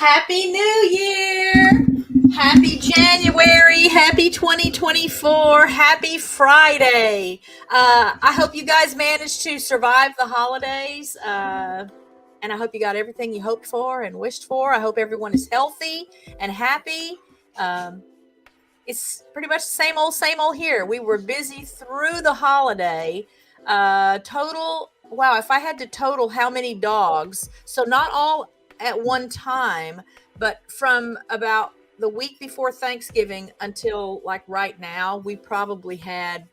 Happy New Year! Happy January! Happy 2024! Happy Friday! I hope you guys managed to survive the holidays. And I hope you got everything you hoped for and wished for. I hope everyone is healthy and happy. Um, it's pretty much the same old here. We were busy through the holiday. Wow, if I had to total how many dogs, so not all at one time, but from about the week before Thanksgiving until like right now, we probably had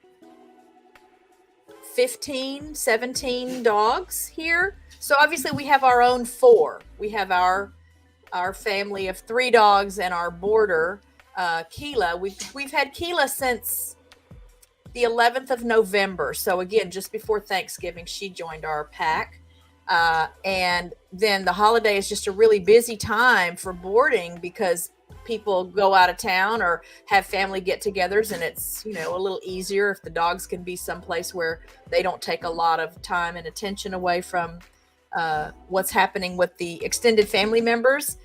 15, 17 dogs here. So obviously we have our own four. We have our family of three dogs and our boarder, Keela. We've had Keela since the 11th of November. So again, just before Thanksgiving, she joined our pack. And then the holiday is just a really busy time for boarding because people go out of town or have family get-togethers, and it's a little easier if the dogs can be someplace where they don't take a lot of time and attention away from what's happening with the extended family members.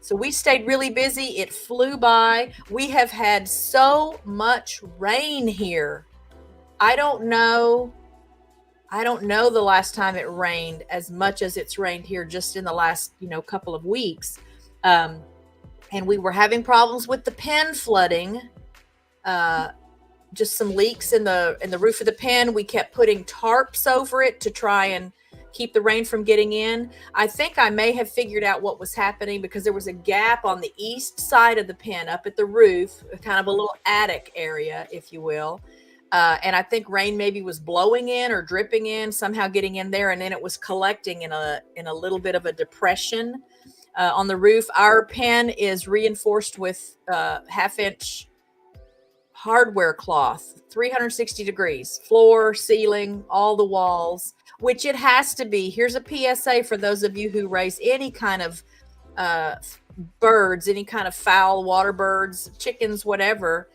So we stayed really busy. It flew by. We have had so much rain here. I don't know the last time it rained as much as it's rained here just in the last, couple of weeks. And we were having problems with the pen flooding. Just some leaks in the roof of the pen. We kept putting tarps over it to try and keep the rain from getting in. I think I may have figured out what was happening because there was a gap on the east side of the pen up at the roof, kind of a little attic area, if you will. And I think rain maybe was blowing in or dripping in, somehow getting in there, and then it was collecting in a little bit of a depression on the roof. Our pen is reinforced with half-inch hardware cloth, 360 degrees, floor, ceiling, all the walls, which it has to be. Here's a PSA for those of you who raise any kind of birds, any kind of fowl, water birds, chickens, whatever.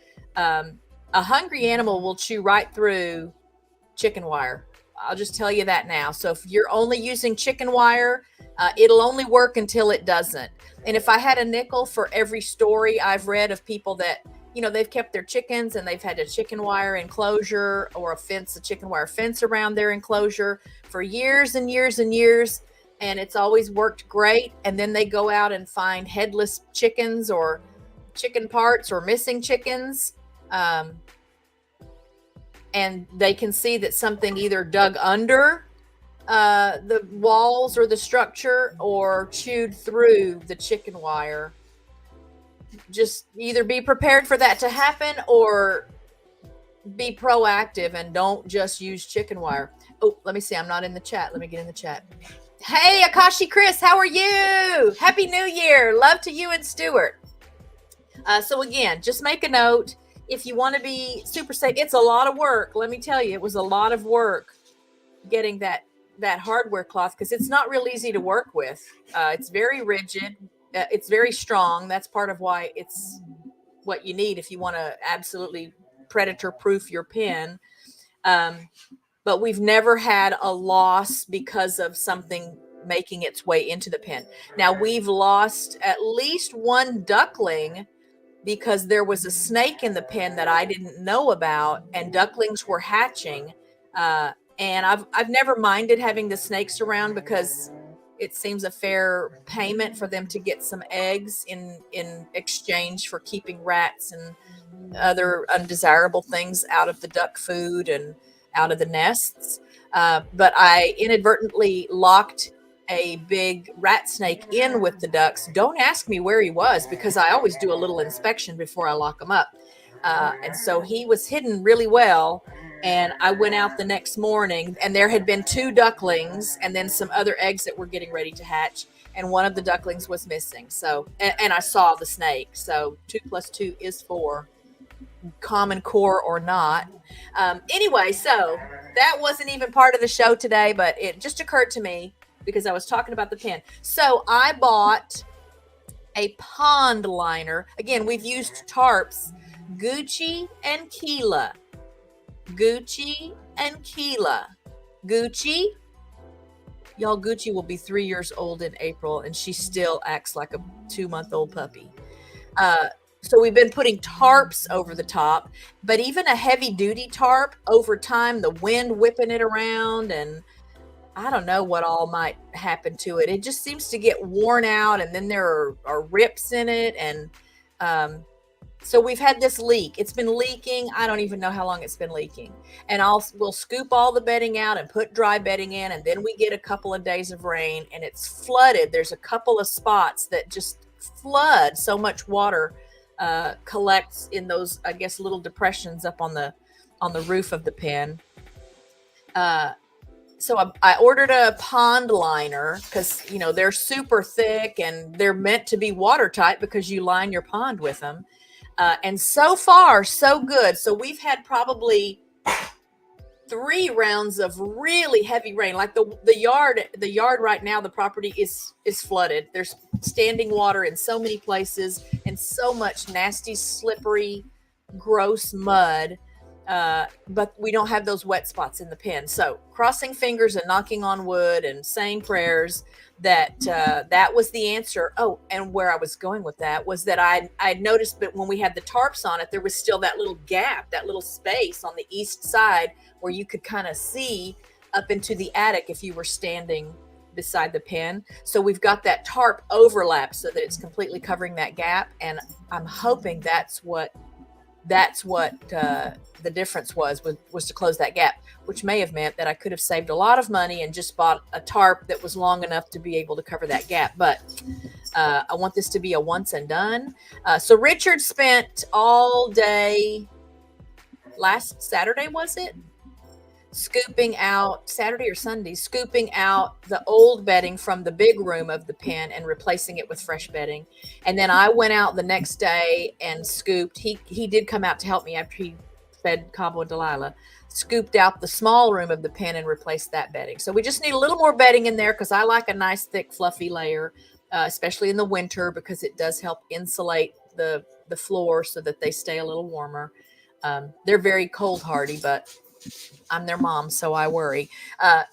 A hungry animal will chew right through chicken wire. I'll just tell you that now. So if you're only using chicken wire, it'll only work until it doesn't. And if I had a nickel for every story I've read of people that, they've kept their chickens and they've had a chicken wire enclosure or a chicken wire fence around their enclosure for years and years and years, and it's always worked great. And then they go out and find headless chickens or chicken parts or missing chickens. And they can see that something either dug under the walls or the structure or chewed through the chicken wire. Just either be prepared for that to happen or be proactive and don't just use chicken wire. Oh, let me see. I'm not in the chat. Let me get in the chat. Hey, Akashi Chris, how are you? Happy New Year. Love to you and Stuart. So again, just make a note. If you want to be super safe, it's a lot of work. Let me tell you, it was a lot of work getting that hardware cloth because it's not real easy to work with. It's very rigid. It's very strong. That's part of why it's what you need if you want to absolutely predator-proof your pen. But we've never had a loss because of something making its way into the pen. Now, we've lost at least one duckling because there was a snake in the pen that I didn't know about, and ducklings were hatching. And I've never minded having the snakes around because it seems a fair payment for them to get some eggs in exchange for keeping rats and other undesirable things out of the duck food and out of the nests. But I inadvertently locked a big rat snake in with the ducks. Don't ask me where he was because I always do a little inspection before I lock them up. And so he was hidden really well. And I went out the next morning and there had been two ducklings and then some other eggs that were getting ready to hatch. And one of the ducklings was missing. So, and I saw the snake. So 2 + 2 is 4, Common Core or not. Anyway, so that wasn't even part of the show today, but it just occurred to me because I was talking about the pen. So I bought a pond liner. Again, we've used tarps, Gucci and Keela. Gucci and Keela. Gucci, Y'all, Gucci will be 3 years old in April, and she still acts like a 2-month-old puppy. Uh, so we've been putting tarps over the top, but even a heavy duty tarp over time, the wind whipping it around, and I don't know what all might happen to it. It just seems to get worn out, and then there are rips in it, and um, so we've had this leak. It's been leaking. I don't even know how long it's been leaking. And we'll scoop all the bedding out and put dry bedding in, and then we get a couple of days of rain, and it's flooded. There's a couple of spots that just flood. So much water collects in those, I guess, little depressions up on the roof of the pen. So I ordered a pond liner because they're super thick and they're meant to be watertight because you line your pond with them. And so far, so good. So we've had probably 3 rounds of really heavy rain. Like the yard right now, the property is flooded. There's standing water in so many places and so much nasty, slippery, gross mud. But we don't have those wet spots in the pen. So crossing fingers and knocking on wood and saying prayers that that was the answer. Oh, and where I was going with that was that I'd noticed that when we had the tarps on it, there was still that little gap, that little space on the east side where you could kind of see up into the attic if you were standing beside the pen. So we've got that tarp overlap so that it's completely covering that gap. And I'm hoping that's what the difference was to close that gap, which may have meant that I could have saved a lot of money and just bought a tarp that was long enough to be able to cover that gap. But I want this to be a once and done. So Richard spent all day last Saturday, was it? Scooping out Saturday or Sunday, scooping out the old bedding from the big room of the pen and replacing it with fresh bedding. And then I went out the next day and scooped. He did come out to help me after he fed Cabo and Delilah, scooped out the small room of the pen and replaced that bedding. So we just need a little more bedding in there because I like a nice, thick, fluffy layer, especially in the winter because it does help insulate the floor so that they stay a little warmer. They're very cold hardy, but I'm their mom, so I worry.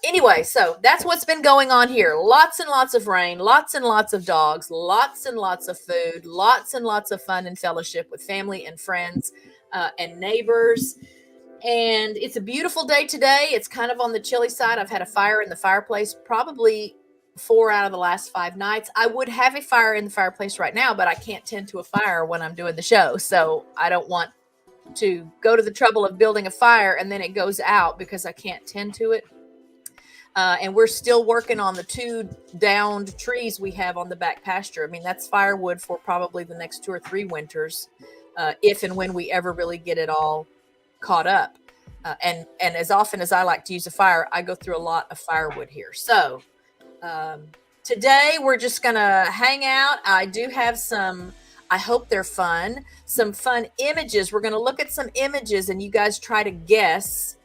Anyway, so that's what's been going on here. Lots and lots of rain, lots and lots of dogs, lots and lots of food, lots and lots of fun and fellowship with family and friends and neighbors. And it's a beautiful day today. It's kind of on the chilly side. I've had a fire in the fireplace probably 4 out of the last 5 nights. I would have a fire in the fireplace right now, but I can't tend to a fire when I'm doing the show. So I don't want to go to the trouble of building a fire and then it goes out because I can't tend to it. And we're still working on the 2 downed trees we have on the back pasture. I mean, that's firewood for probably the next 2 or 3 winters, if and when we ever really get it all caught up. And as often as I like to use a fire, I go through a lot of firewood here. So today we're just going to hang out. I do have I hope they're fun. Some fun images. We're going to look at some images and you guys try to guess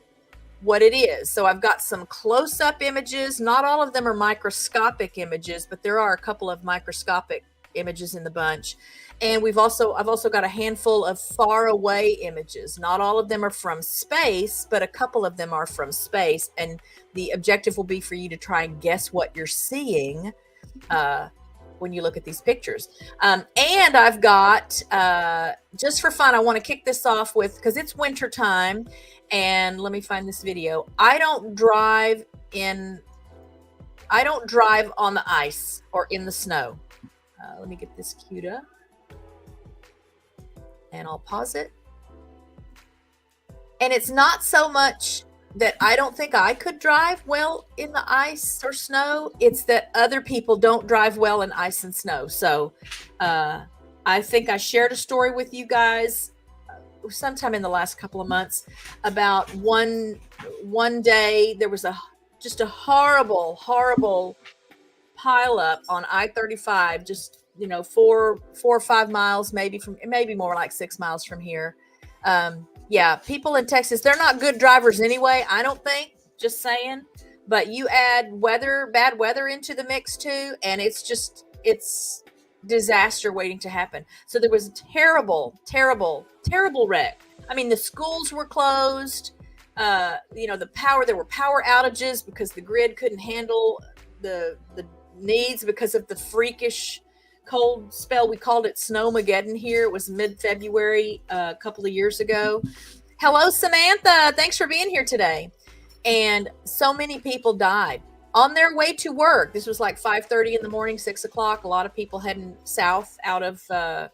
what it is. So I've got some close-up images. Not all of them are microscopic images, but there are a couple of microscopic images in the bunch. And I've also got a handful of far away images. Not all of them are from space, but a couple of them are from space. And the objective will be for you to try and guess what you're seeing when you look at these pictures. And I've got, just for fun, I want to kick this off with, because it's winter time, and let me find this video. I don't drive on the ice or in the snow. Let me get this queued up. And I'll pause it. And it's not so much that I don't think I could drive well in the ice or snow. It's that other people don't drive well in ice and snow. So I think I shared a story with you guys sometime in the last couple of months about one day there was just a horrible pile up on I-35, just 4 or 5 miles, maybe more like 6 miles from here. Yeah, people in Texas, they're not good drivers anyway, I don't think, just saying. But you add bad weather into the mix too, and it's disaster waiting to happen. So there was a terrible wreck. I mean, the schools were closed. There were power outages because the grid couldn't handle the needs because of the freakish cold spell. We called it Snowmageddon here. It was mid-February a couple of years ago. Hello, Samantha. Thanks for being here today. And so many people died on their way to work. This was like 5:30 in the morning, 6 o'clock. A lot of people heading south out of the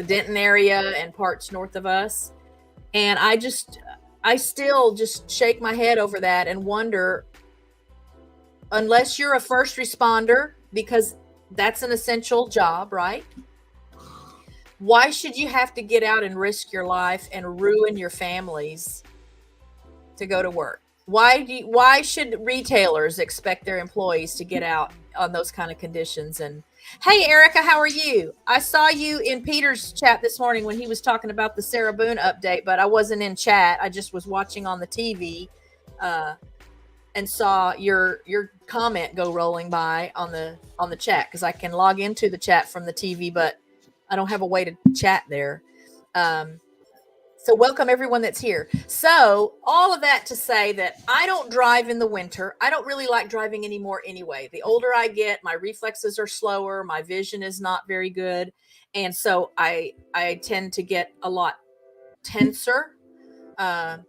Denton area and parts north of us. And I still just shake my head over that and wonder, unless you're a first responder, because that's an essential job, right? Why should you have to get out and risk your life and ruin your families to go to work? Why should retailers expect their employees to get out on those kind of conditions? And hey, Erica, how are you? I saw you in Peter's chat this morning when he was talking about the Sarah Boone update, but I wasn't in chat. I just was watching on the TV and saw your comment go rolling by on the chat, because I can log into the chat from the TV, but I don't have a way to chat there. So welcome everyone that's here. So all of that to say that I don't drive in the winter. I don't really like driving anymore anyway. The older I get, my reflexes are slower. My vision is not very good. And so I tend to get a lot tenser than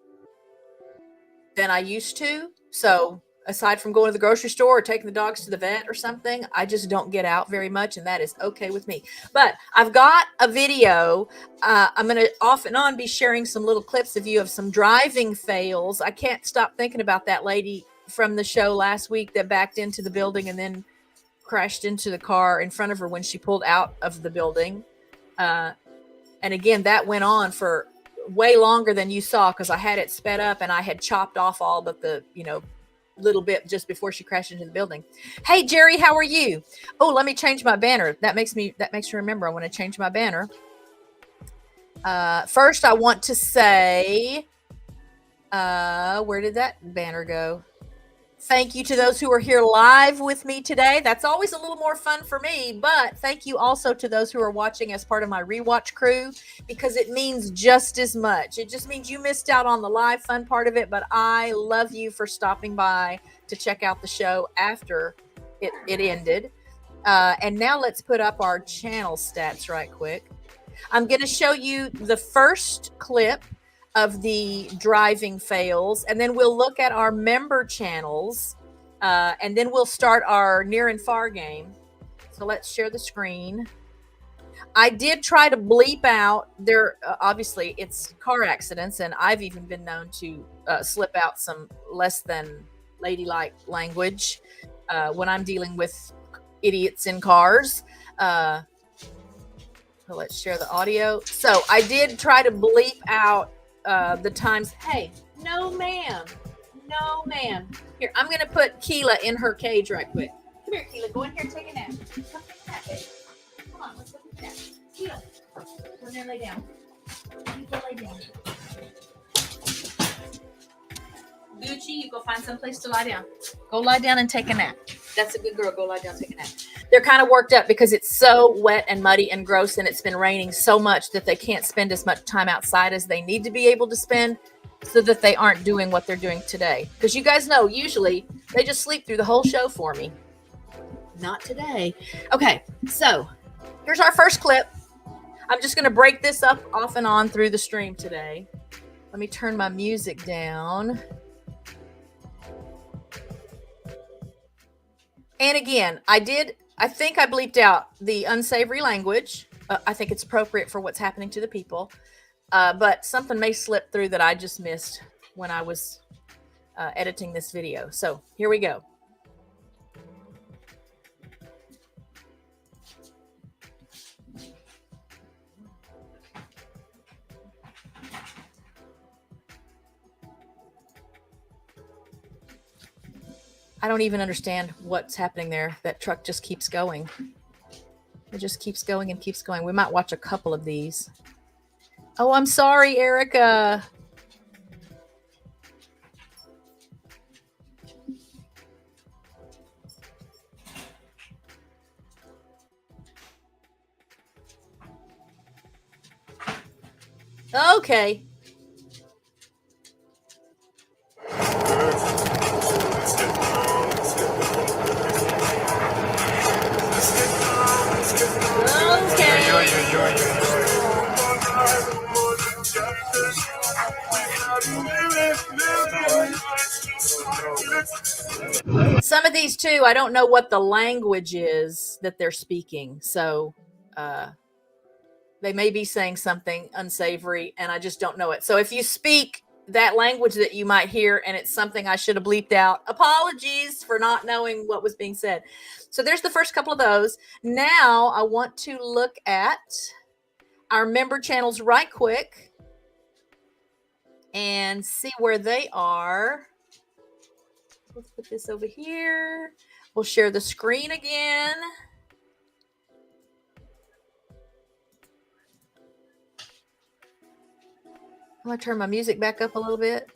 I used to. So aside from going to the grocery store or taking the dogs to the vet or something, I just don't get out very much, and that is okay with me. But I've got a video. I'm going to off and on be sharing some little clips of you of some driving fails. I can't stop thinking about that lady from the show last week that backed into the building and then crashed into the car in front of her when she pulled out of the building. And again, that went on for way longer than you saw, because I had it sped up and I had chopped off all but the, little bit just before she crashed into the building. Hey, Jerry, how are you? Oh, let me change my banner. That makes me remember. I want to change my banner. First, I want to say, where did that banner go? Thank you to those who are here live with me today. That's always a little more fun for me, but thank you also to those who are watching as part of my rewatch crew, because it means just as much. It just means you missed out on the live fun part of it, but I love you for stopping by to check out the show after it ended. And now let's put up our channel stats right quick. I'm going to show you the first clip of the driving fails, and then we'll look at our member channels, and then we'll start our near and far game. So let's share the screen. I did try to bleep out there. Obviously, it's car accidents, and I've even been known to slip out some less than ladylike language when I'm dealing with idiots in cars. So let's share the audio. So I did try to bleep out the times. Hey, no ma'am. Here, I'm gonna put Keela in her cage right quick. Come here, Keela. Go in here and take a nap. Come take a nap, baby. Come on, let's go take a nap. Keela, go in there and lay down. You go lay down. Gucci, you go find some place to lie down. Go lie down and take a nap. That's a good girl. Go lie down, take a nap. They're kind of worked up because it's so wet and muddy and gross, and it's been raining so much that they can't spend as much time outside as they need to be able to spend, so that they aren't doing what they're doing today. Because you guys know, usually they just sleep through the whole show for me. Not today. Okay, so here's our first clip. I'm just going to break this up off and on through the stream today. Let me turn my music down. And again, I think I bleeped out the unsavory language. I think it's appropriate for what's happening to the people. But something may slip through that I just missed when I was editing this video. So here we go. I don't even understand what's happening there. That truck just keeps going. It just keeps going and keeps going. We might watch a couple of these. Oh, I'm sorry, Erica. Okay. Some of these too, I don't know what the language is that they're speaking. So they may be saying something unsavory and I just don't know it. So if you speak that language that you might hear and it's something I should have bleeped out, apologies for not knowing what was being said. So there's the first couple of those. Now I want to look at our member channels right quick and see where they are. Let's put this over here. We'll share the screen again. I'm going to turn my music back up a little bit.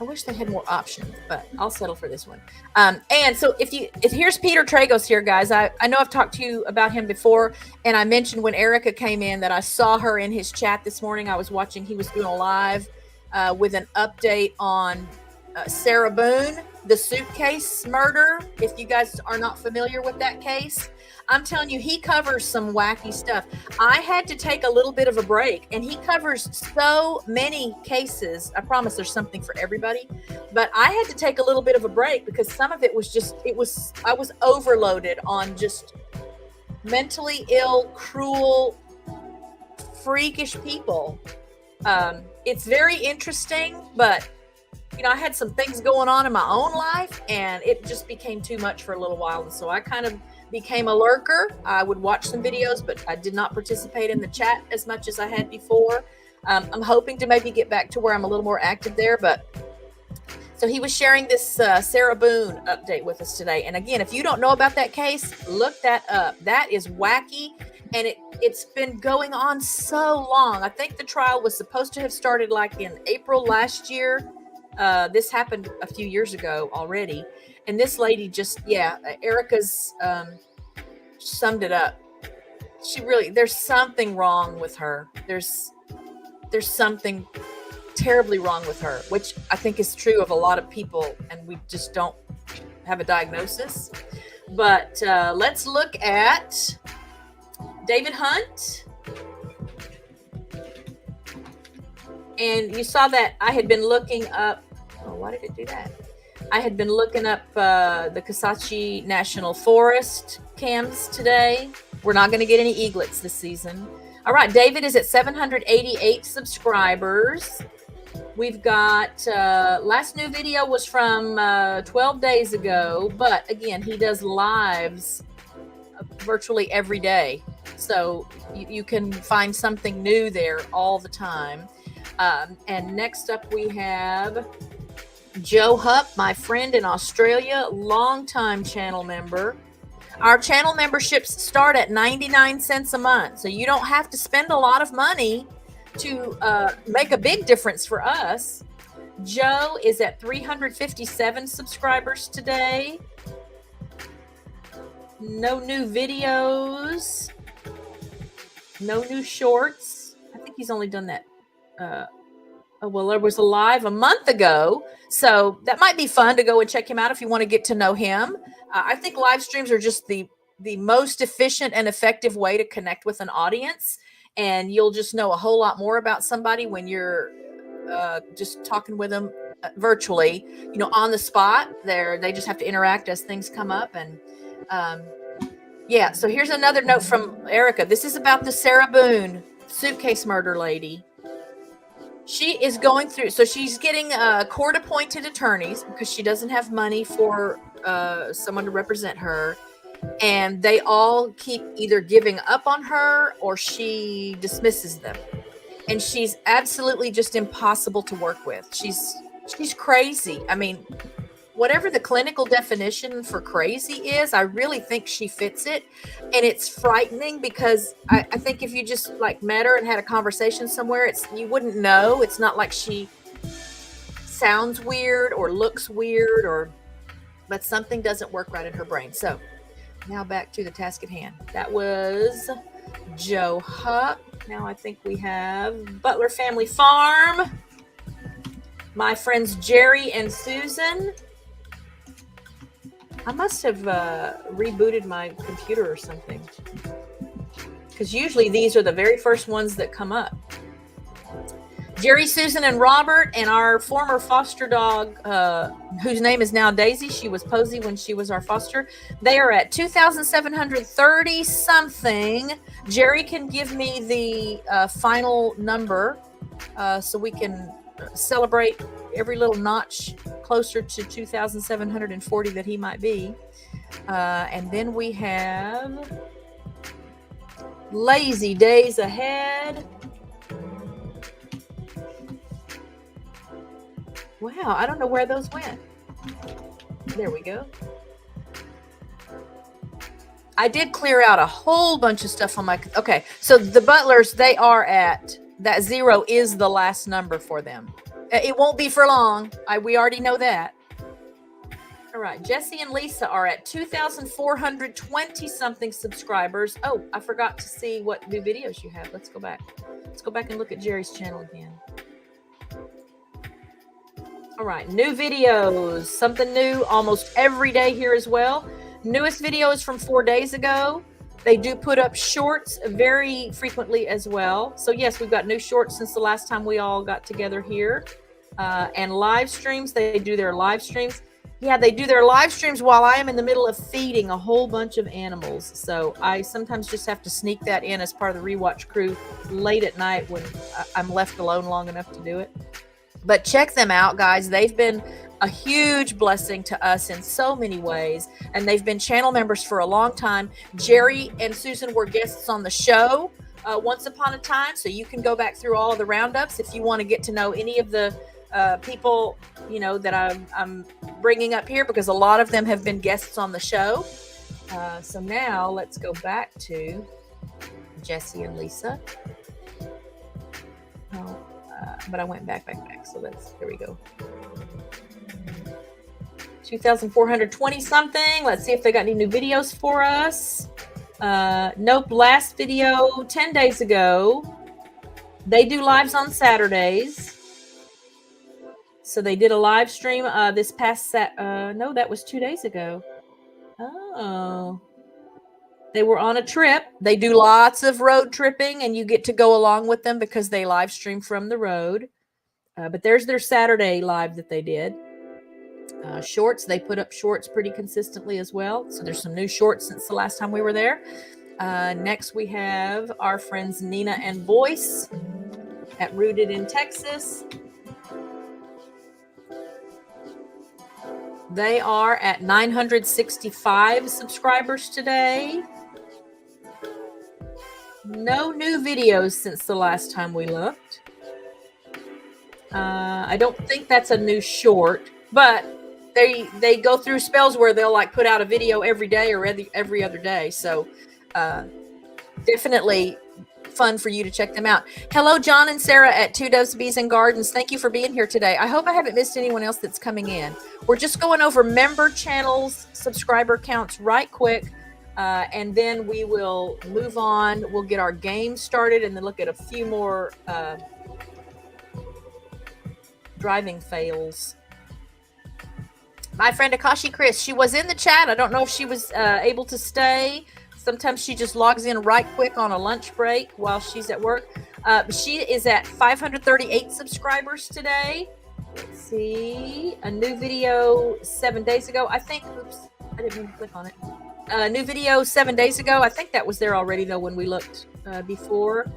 I wish they had more options, but I'll settle for this one. And so if here's Peter Tragos here, guys. I know I've talked to you about him before, and I mentioned when Erica came in that I saw her in his chat this morning. I was watching, he was doing a live with an update on Sarah Boone, the suitcase murder. If you guys are not familiar with that case, I'm telling you, he covers some wacky stuff. I had to take a little bit of a break, and he covers so many cases. I promise there's something for everybody, but I had to take a little bit of a break because some of it was just, I was overloaded on just mentally ill, cruel, freakish people. It's very interesting, but I had some things going on in my own life, and it just became too much for a little while. And so I kind of became a lurker. I would watch some videos, but I did not participate in the chat as much as I had before. I'm hoping to maybe get back to where I'm a little more active there. But so he was sharing this Sarah Boone update with us today. And again, if you don't know about that case, look that up. That is wacky. And it's been going on so long. I think the trial was supposed to have started like in April last year. This happened a few years ago already. And this lady just, Erica's summed it up. She really, there's something wrong with her. There's something terribly wrong with her, which I think is true of a lot of people, and we just don't have a diagnosis. But let's look at David Hunt. And you saw that I had been looking up, why did it do that? I had been looking up the Kasatchi National Forest cams today. We're not going to get any eaglets this season. All right, David is at 788 subscribers. We've got, last new video was from 12 days ago, but again, he does lives virtually every day. So you can find something new there all the time. And next up we have Joe Hupp, my friend in Australia, longtime channel member. Our channel memberships start at 99 cents a month, so you don't have to spend a lot of money to make a big difference for us. Joe is at 357 subscribers today. No new videos, no new shorts. I think he's only done that. Well, there was a live a month ago, so that might be fun to go and check him out if you want to get to know him. I think live streams are just the most efficient and effective way to connect with an audience, and you'll just know a whole lot more about somebody when you're just talking with them virtually, on the spot. They just have to interact as things come up. And so here's another note from Erica. This is about the Sarah Boone suitcase murder lady. She is going through, so she's getting court-appointed attorneys because she doesn't have money for someone to represent her. And they all keep either giving up on her or she dismisses them. And she's absolutely just impossible to work with. She's crazy. I mean, whatever the clinical definition for crazy is, I really think she fits it. And it's frightening because I think if you just met her and had a conversation somewhere, you wouldn't know. It's not like she sounds weird or looks weird, but something doesn't work right in her brain. So now back to the task at hand. That was Joe Hupp. Now I think we have Butler Family Farm. My friends Jerry and Susan. I must have rebooted my computer or something, because usually these are the very first ones that come up. Jerry, Susan, and Robert, and our former foster dog, whose name is now Daisy. She was Posey when she was our foster. They are at 2,730 something. Jerry can give me the final number so we can celebrate every little notch closer to 2,740 that he might be. And then we have Lazy Days Ahead. Wow, I don't know where those went. There we go. I did clear out a whole bunch of stuff on my... Okay, so the Butlers, they are at... That 0 is the last number for them. It won't be for long. We already know that. All right, Jesse and Lisa are at 2,420-something subscribers. Oh, I forgot to see what new videos you have. Let's go back. Let's go back and look at Jerry's channel again. All right, new videos, something new almost every day here as well. Newest video is from 4 days ago. They do put up shorts very frequently as well. So yes, we've got new shorts since the last time we all got together here. And live streams, they do their live streams. Yeah, they do their live streams while I am in the middle of feeding a whole bunch of animals. So I sometimes just have to sneak that in as part of the rewatch crew late at night when I'm left alone long enough to do it. But check them out, guys. They've been a huge blessing to us in so many ways, and they've been channel members for a long time. Jerry and Susan were guests on the show once upon a time, so you can go back through all of the roundups if you want to get to know any of the people, you know, that I'm bringing up here, because a lot of them have been guests on the show. So now let's go back to Jesse and Lisa. But I went back. So there we go. 2,420 something. Let's see if they got any new videos for us. Nope. Last video 10 days ago. They do lives on Saturdays. So they did a live stream this past no, that was 2 days ago. Oh. They were on a trip. They do lots of road tripping, and you get to go along with them because they live stream from the road. But there's their Saturday live that they did. Shorts, they put up shorts pretty consistently as well. So there's some new shorts since the last time we were there. Next, we have our friends Nina and Boyce at Rooted in Texas. They are at 965 subscribers today. No new videos since the last time we looked. I don't think that's a new short, but they go through spells where they'll like put out a video every day or every other day. So definitely fun for you to check them out. Hello, John and Sarah at Two Doves, Bees, and Gardens. Thank you for being here today. I hope I haven't missed anyone else that's coming in. We're just going over member channels, subscriber counts right quick. And then we will move on. We'll get our game started and then look at a few more driving fails. My friend Akashi Chris, she was in the chat. I don't know if she was able to stay. Sometimes she just logs in right quick on a lunch break while she's at work. She is at 538 subscribers today. Let's see. A new video 7 days ago. I think, oops, I didn't mean to click on it. New video 7 days ago. I think that was there already, though, when we looked before.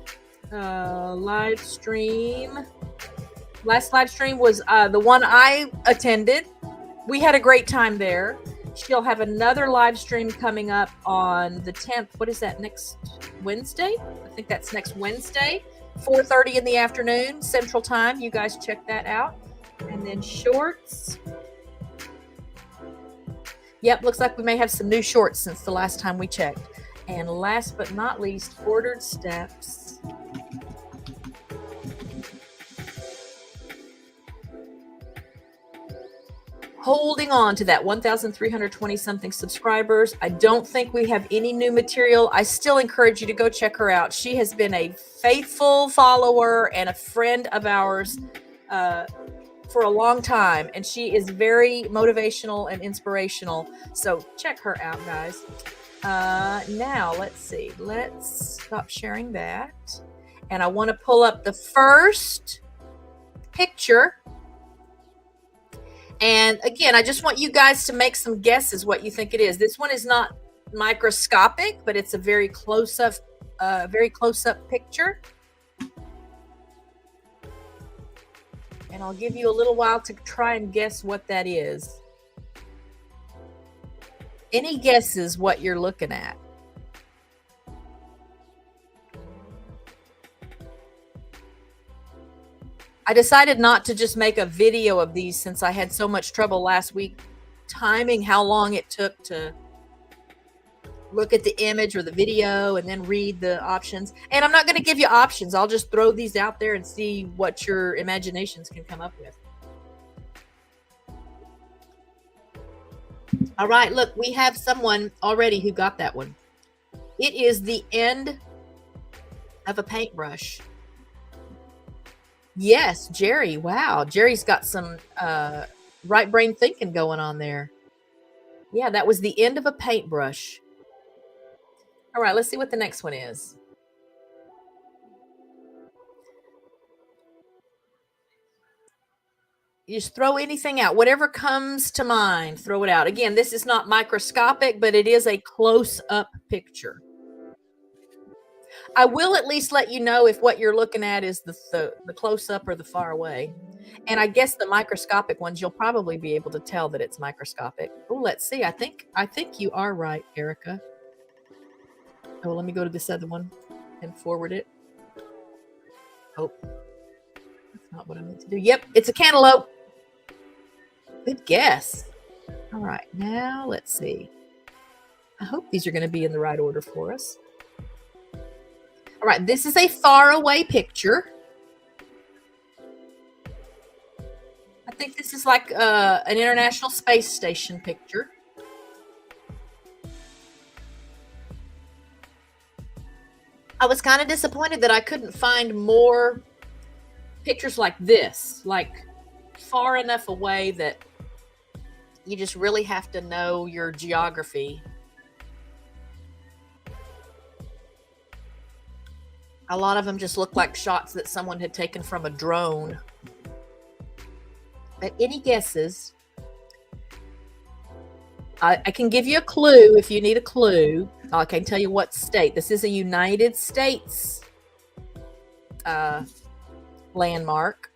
Live stream. Last live stream was the one I attended. We had a great time there. She'll have another live stream coming up on the 10th. What is that, next Wednesday? I think that's next Wednesday, 4:30 in the afternoon, Central Time. You guys check that out. And then shorts. Yep, looks like we may have some new shorts since the last time we checked. And last but not least, Ordered Steps. Holding on to that 1,320 something subscribers. I don't think we have any new material. I still encourage you to go check her out. She has been a faithful follower and a friend of ours for a long time, and she is very motivational and inspirational. So check her out, guys. Now let's see. Let's stop sharing that. And I want to pull up the first picture. And again, I just want you guys to make some guesses what you think it is. This one is not microscopic, but it's a very close-up picture. And I'll give you a little while to try and guess what that is. Any guesses what you're looking at? I decided not to just make a video of these since I had so much trouble last week timing how long it took to look at the image or the video and then read the options. And I'm not going to give you options. I'll just throw these out there and see what your imaginations can come up with. All right, look, we have someone already who got that one. It is the end of a paintbrush. Yes, Jerry. Wow. Jerry's got some right brain thinking going on there. Yeah, that was the end of a paintbrush. All right, let's see what the next one is. You just throw anything out. Whatever comes to mind, throw it out. Again, this is not microscopic, but it is a close-up picture. I will at least let you know if what you're looking at is the close-up or the far away. And I guess the microscopic ones, you'll probably be able to tell that it's microscopic. Oh, let's see. I think you are right, Erica. Oh, let me go to this other one and forward it. Oh, that's not what I meant to do. Yep, it's a cantaloupe. Good guess. All right, now let's see. I hope these are going to be in the right order for us. All right, this is a far away picture. I think this is like an International Space Station picture. I was kind of disappointed that I couldn't find more pictures like this, like far enough away that you just really have to know your geography. A lot of them just look like shots that someone had taken from a drone. But any guesses? I can give you a clue if you need a clue. I can tell you what state. This is a United States landmark.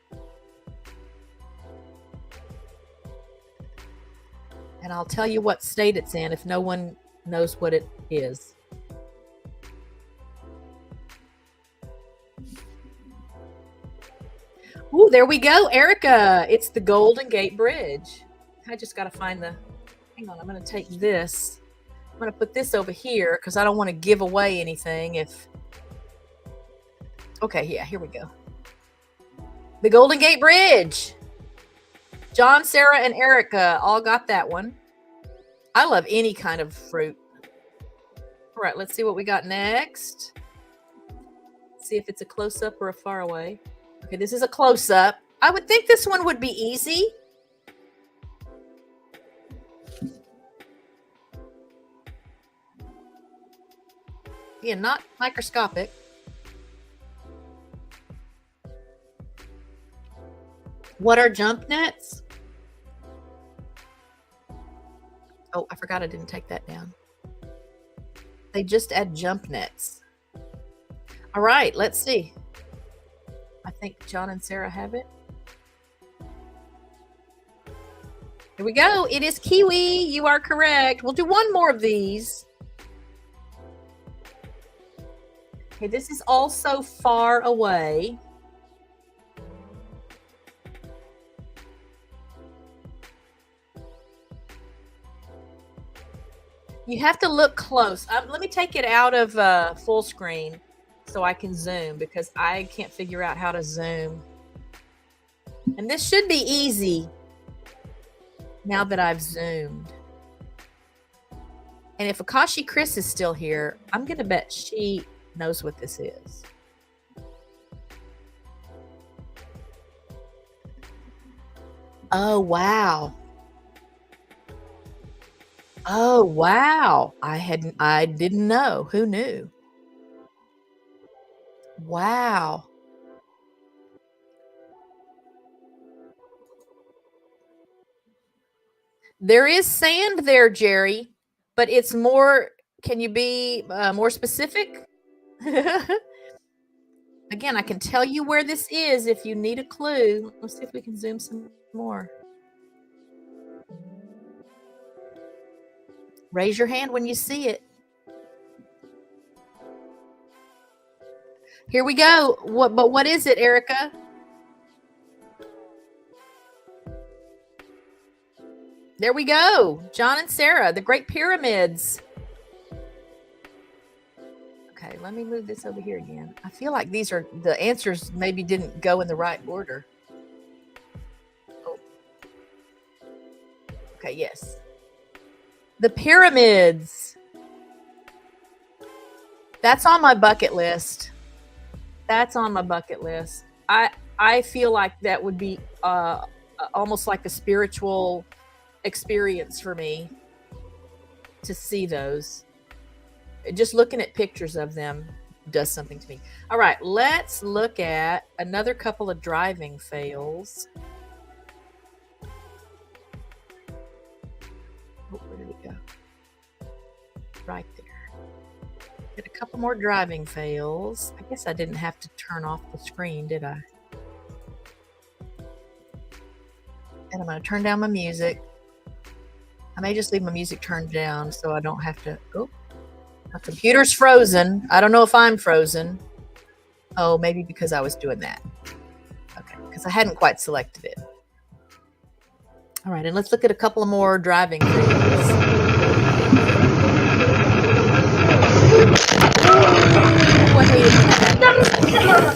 And I'll tell you what state it's in if no one knows what it is. Ooh, there we go, Erica. It's the Golden Gate Bridge. I just got to find the... Hang on, I'm going to take this. I'm going to put this over here because I don't want to give away anything if... Okay, yeah, here we go. The Golden Gate Bridge. John, Sarah, and Erica all got that one. I love any kind of fruit. All right, let's see what we got next. See if it's a close-up or a far away. Okay, this is a close-up. I would think this one would be easy. Yeah, not microscopic. What are jump nets? Oh, I forgot I didn't take that down. They just add jump nets. All right, let's see. I think John and Sarah have it. Here we go. It is kiwi. You are correct. We'll do one more of these. Okay, this is also far away. You have to look close. Let me take it out of full screen so I can zoom because I can't figure out how to zoom. And this should be easy now that I've zoomed. And if Akashi Chris is still here, I'm going to bet she knows what this is. Oh, wow. Oh, wow. I didn't know. Who knew? Wow. There is sand there, Jerry, but it's more. Can you be more specific? Again, I can tell you where this is if you need a clue. Let's see if we can zoom some more. Raise your hand when you see it. Here we go. What is it, Erica? There we go. John and Sarah, the Great Pyramids. Okay, let me move this over here again. I feel like these are the answers maybe didn't go in the right order. Oh. Okay, yes. The pyramids. That's on my bucket list. That's on my bucket list. I feel like that would be almost like a spiritual experience for me to see those. Just looking at pictures of them does something to me. All right, let's look at another couple of driving fails. Oh, where did it go? Right there. Get a couple more driving fails. I guess I didn't have to turn off the screen, did I? And I'm going to turn down my music. I may just leave my music turned down so I don't have to. Oh, my computer's frozen. I don't know if I'm frozen. Oh, maybe because I was doing that. Okay, because I hadn't quite selected it. All right, and let's look at a couple of more driving fails. Oh, I hate it when that happens.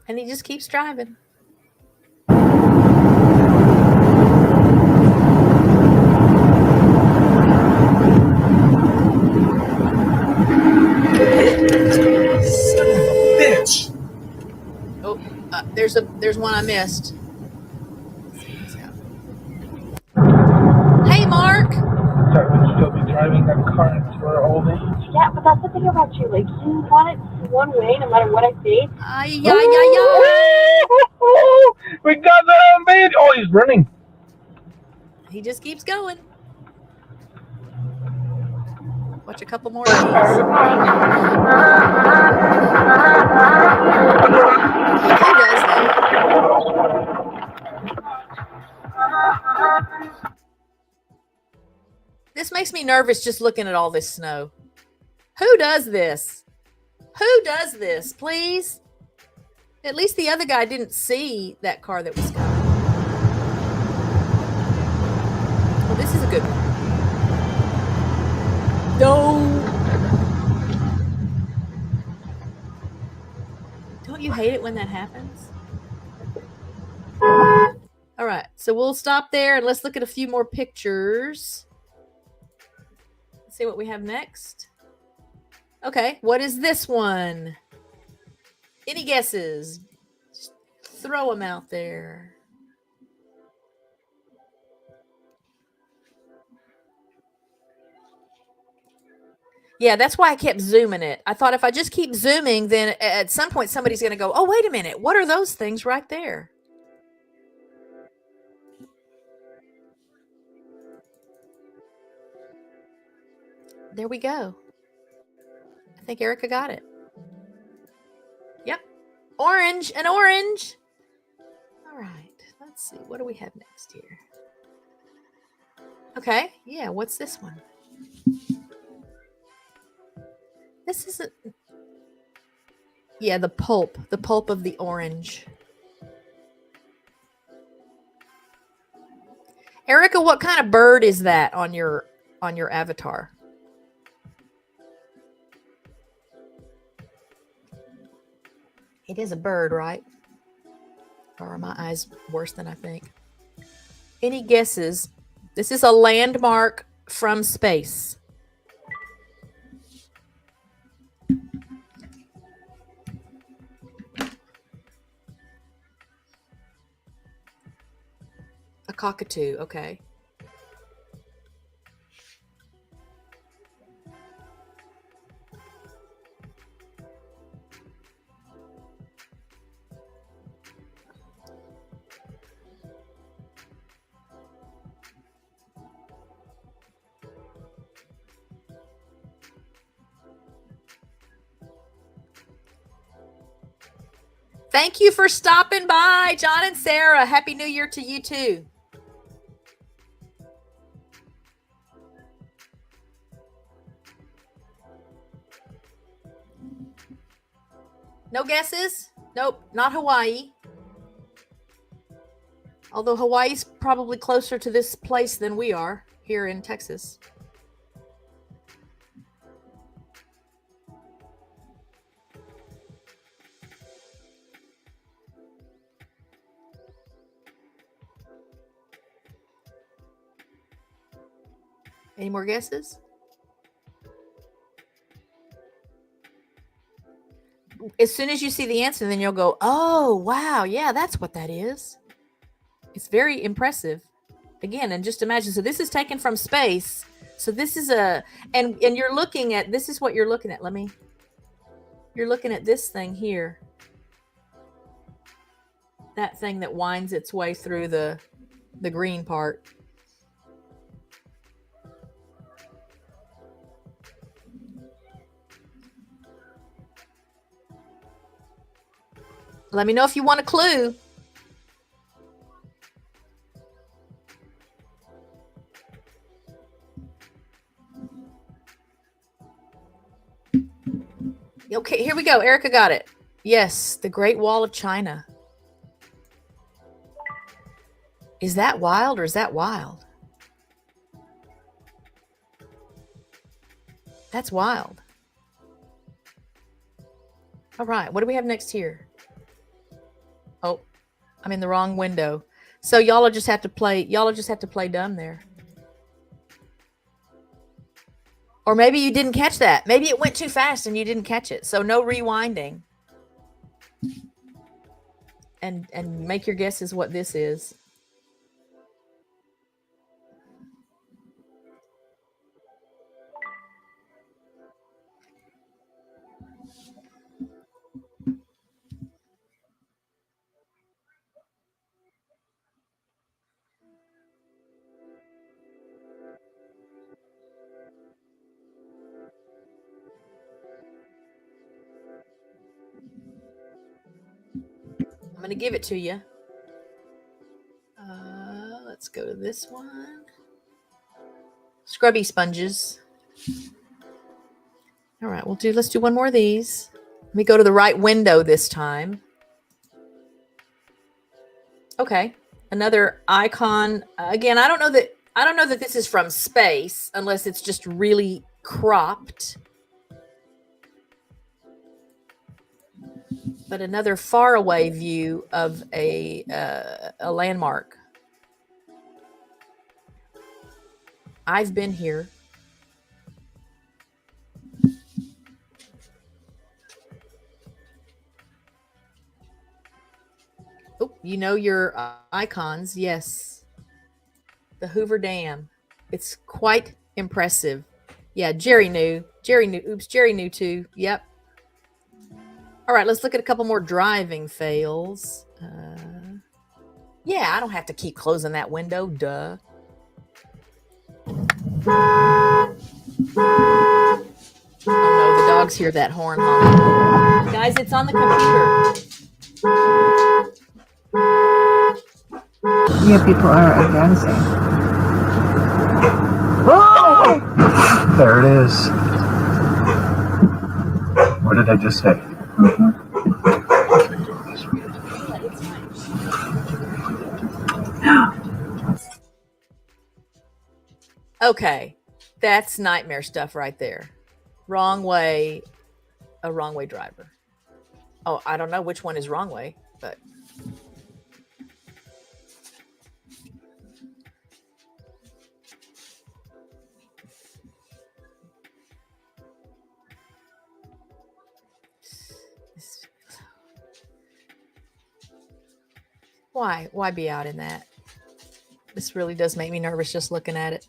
And he just keeps driving. Bitch. Oh, there's one I missed. Hey, Mark. Sorry, would you still be driving that car into our old age? Yeah, but that's the thing about you. Like, you want it one way no matter what I say. Ay. We got that man. Oh, he's running. He just keeps going. Watch a couple more of these. He does that. This makes me nervous just looking at all this snow. Who does this? Who does this, please? At least the other guy didn't see that car that was coming. Well, this is a good one. No. Don't you hate it when that happens? All right, so we'll stop there and let's look at a few more pictures. Let's see what we have next. Okay, what is this one? Any guesses? Just throw them out there. Yeah, that's why I kept zooming it. I thought if I just keep zooming, then at some point somebody's going to go, oh, wait a minute. What are those things right there? There we go. I think Erica got it. Yep. Orange, an orange. All right. Let's see. What do we have next here? Okay. Yeah. What's this one? This isn't. Yeah, the pulp of the orange. Erica, what kind of bird is that on your avatar? It is a bird, right? Or are my eyes worse than I think? Any guesses? This is a landmark from space. A cockatoo, okay. Thank you for stopping by, John and Sarah. Happy New Year to you too. No guesses? Nope, not Hawaii. Although Hawaii's probably closer to this place than we are here in Texas. Any more guesses? As soon as you see the answer, then you'll go, oh, wow, yeah, that's what that is. It's very impressive. Again, and just imagine, so this is taken from space. So this is and you're looking at, this is what you're looking at. You're looking at this thing here. That thing that winds its way through the green part. Let me know if you want a clue. Okay, here we go. Erica got it. Yes, the Great Wall of China. Is that wild or is that wild? That's wild. All right, what do we have next here? Oh, I'm in the wrong window. So y'all will just have to play dumb there. Or maybe you didn't catch that. Maybe it went too fast and you didn't catch it. So no rewinding. And make your guesses what this is. I'm going to give it to you. Let's go to this one. Scrubby sponges. All right, let's do one more of these. Let me go to the right window this time. Okay, another icon. Again, I don't know that this is from space unless it's just really cropped. But another faraway view of a landmark. I've been here. Oh, you know your icons. Yes. The Hoover Dam. It's quite impressive. Yeah, Jerry knew. Oops, Jerry knew too. Yep. All right, let's look at a couple more driving fails. Yeah, I don't have to keep closing that window. Duh. Oh no, the dogs hear that horn honking. Guys, it's on the computer. Yeah, people are advancing. Oh! There it is. What did I just say? Okay, that's nightmare stuff right there. Wrong way, a wrong way driver. Oh, I don't know which one is wrong way, but. Why be out in that? This really does make me nervous just looking at it.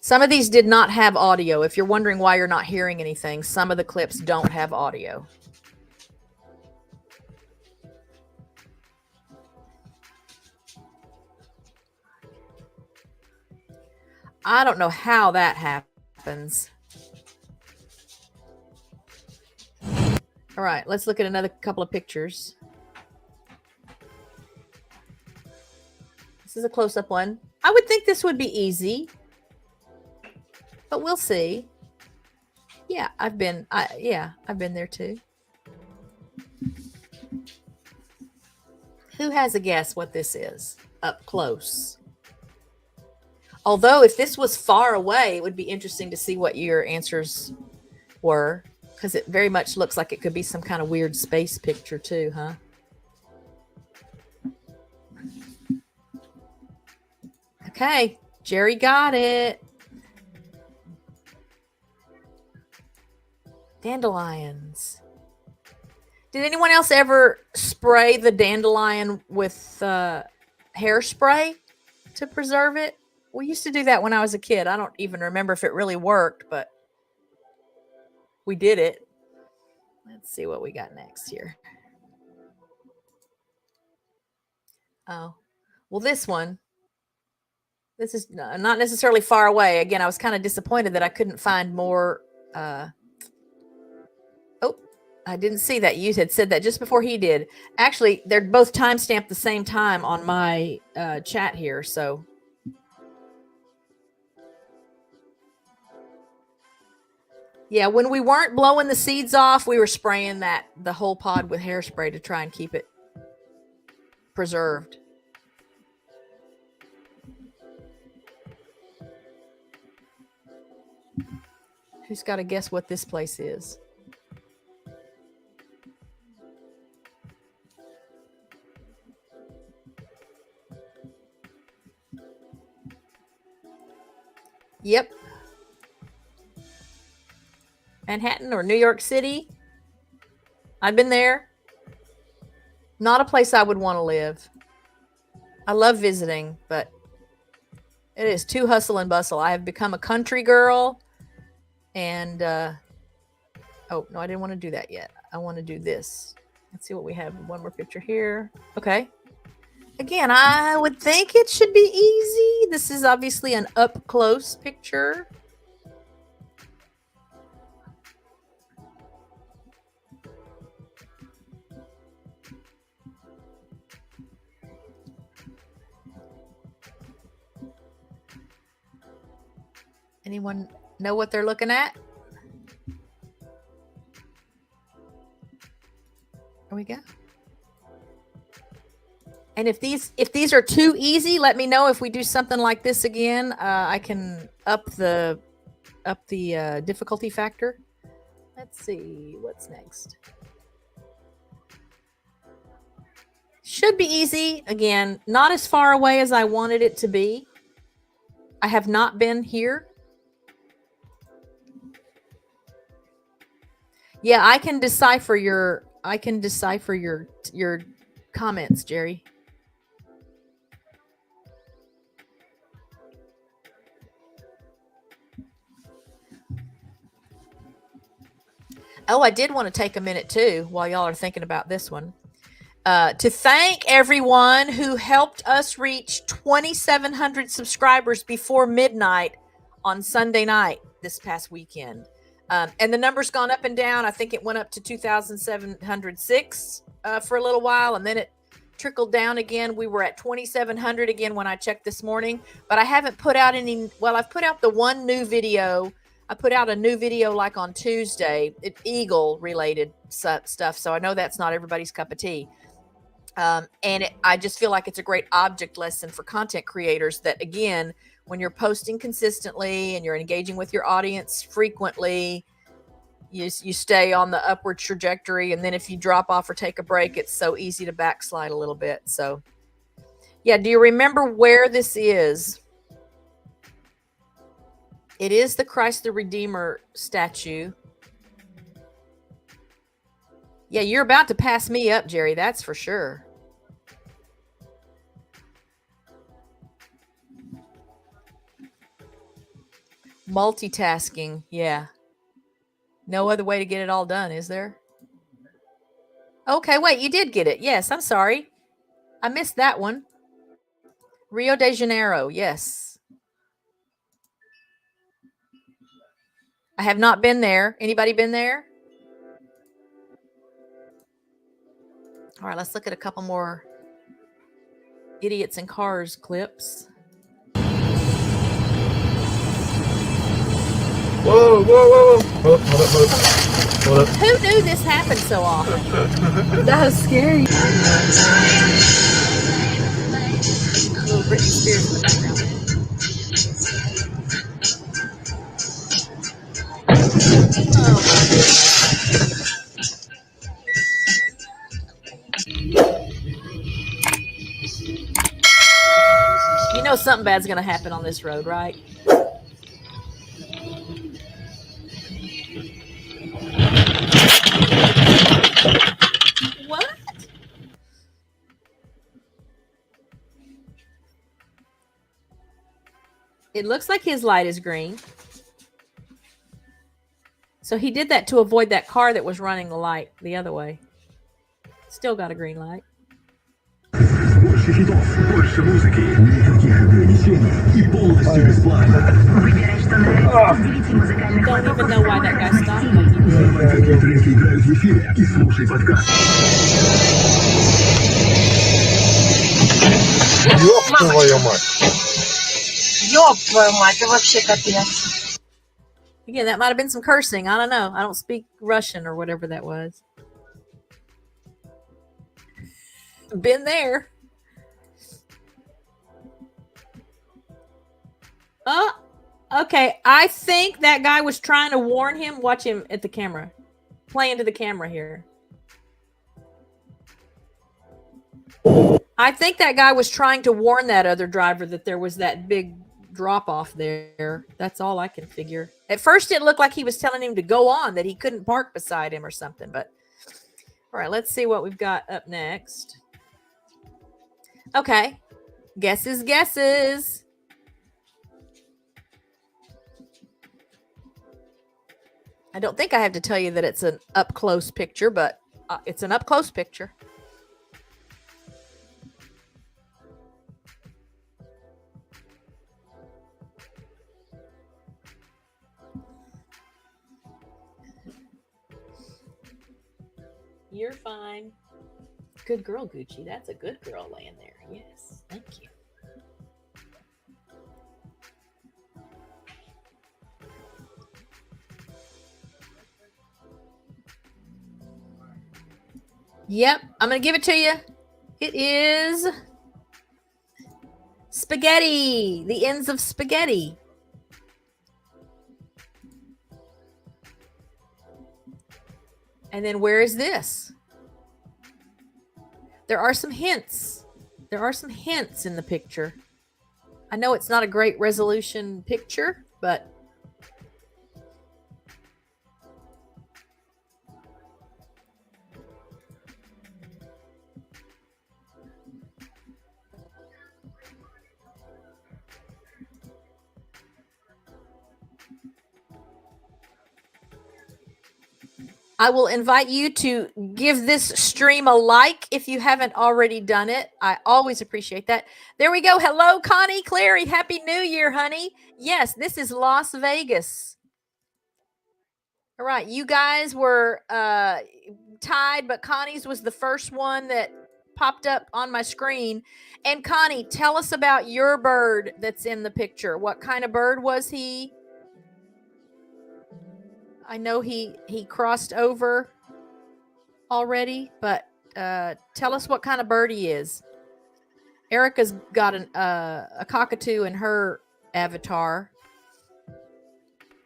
Some of these did not have audio. If you're wondering why you're not hearing anything, some of the clips don't have audio. I don't know how that happens. All right, let's look at another couple of pictures. This is a close-up one. I would think this would be easy, but we'll see. Yeah, I've been there too. Who has a guess what this is up close? Although if this was far away, it would be interesting to see what your answers were, because it very much looks like it could be some kind of weird space picture too, huh? Okay, Jerry got it. Dandelions. Did anyone else ever spray the dandelion with hairspray to preserve it? We used to do that when I was a kid. I don't even remember if it really worked, but we did it. Let's see what we got next here. Oh, well, this one. This is not necessarily far away. Again, I was kind of disappointed that I couldn't find more. Oh, I didn't see that. You had said that just before he did. Actually, they're both timestamped the same time on my chat here. So, yeah, when we weren't blowing the seeds off, we were spraying the whole pod with hairspray to try and keep it preserved. Who's got to guess what this place is? Yep. Manhattan or New York City. I've been there. Not a place I would want to live. I love visiting, but it is too hustle and bustle. I have become a country girl. And, oh, no, I didn't want to do that yet. I want to do this. Let's see what we have. One more picture here. Okay. Again, I would think it should be easy. This is obviously an up close picture. Anyone know what they're looking at? There we go. And if these are too easy, let me know. If we do something like this again, I can up the difficulty factor. Let's see what's next. Should be easy. Again, not as far away as I wanted it to be. I have not been here. Yeah, I can decipher your comments, Jerry. Oh, I did want to take a minute too while y'all are thinking about this one. To thank everyone who helped us reach 2,700 subscribers before midnight on Sunday night this past weekend. And the number's gone up and down. I think it went up to 2,706 for a little while, and then it trickled down again. We were at 2,700 again when I checked this morning, but I haven't put out any. Well, I've put out the one new video. I put out a new video like on Tuesday, Eagle related stuff. So I know that's not everybody's cup of tea. I just feel like it's a great object lesson for content creators that, again, when you're posting consistently and you're engaging with your audience frequently, you stay on the upward trajectory. And then if you drop off or take a break, it's so easy to backslide a little bit. So, yeah, do you remember where this is? It is the Christ the Redeemer statue. Yeah, you're about to pass me up, Jerry. That's for sure. Multitasking. Yeah. No other way to get it all done, is there? Okay, wait, you did get it. Yes, I'm sorry. I missed that one. Rio de Janeiro. Yes. I have not been there. Anybody been there? All right, let's look at a couple more idiots in cars clips. Whoa, whoa, whoa, whoa. Hold up. Hold up. Who knew this happened so often? That was scary. Little Britney Spears in the background. Oh my goodness. You know something bad's going to happen on this road, right? What? It looks like his light is green. So he did that to avoid that car that was running the light the other way. Still got a green light. Больше хитов, больше музыки, никаких ограничений и полностью бесплатно. Выбирай, что нравится из 9 музыкальных Don't even know why that guy stopped. Узнавай, какие треки играют в эфире, и слушай подкаст. Ёб твою мать. Ёб твою мать, это вообще капец. Again, that might have been some cursing. I don't know. I don't speak Russian or whatever that was. Been there. Oh, okay. I think that guy was trying to warn him. Watch him at the camera. Play into the camera here. I think that guy was trying to warn that other driver that there was that big drop off there. That's all I can figure. At first, it looked like he was telling him to go on, that he couldn't park beside him or something. But all right, let's see what we've got up next. Okay. Guesses. I don't think I have to tell you that it's an up close picture, but it's an up close picture. You're fine. Good girl, Gucci. That's a good girl laying there. Yes, thank you. Yep, I'm going to give it to you. It is spaghetti. The ends of spaghetti. And then where is this? There are some hints. There are some hints in the picture. I know it's not a great resolution picture, but I will invite you to give this stream a like if you haven't already done it. I always appreciate that. There we go. Hello, Connie Clary. Happy New Year, honey. Yes, this is Las Vegas. All right. You guys were tied, but Connie's was the first one that popped up on my screen. And Connie, tell us about your bird that's in the picture. What kind of bird was he? I know he crossed over already, but tell us what kind of bird he is. Erica's got a cockatoo in her avatar,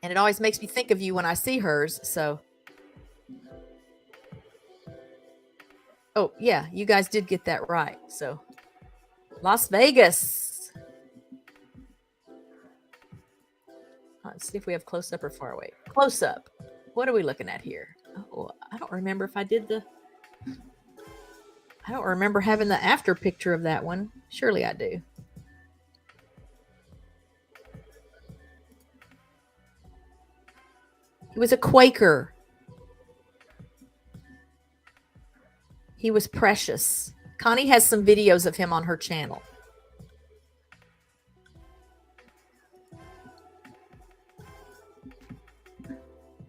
and it always makes me think of you when I see hers. So, oh yeah, you guys did get that right. So, Las Vegas. Let's see if we have close up or far away. Close up. What are we looking at here? Oh, I don't remember if I did I don't remember having the after picture of that one. Surely I do. He was a Quaker. He was precious. Connie has some videos of him on her channel.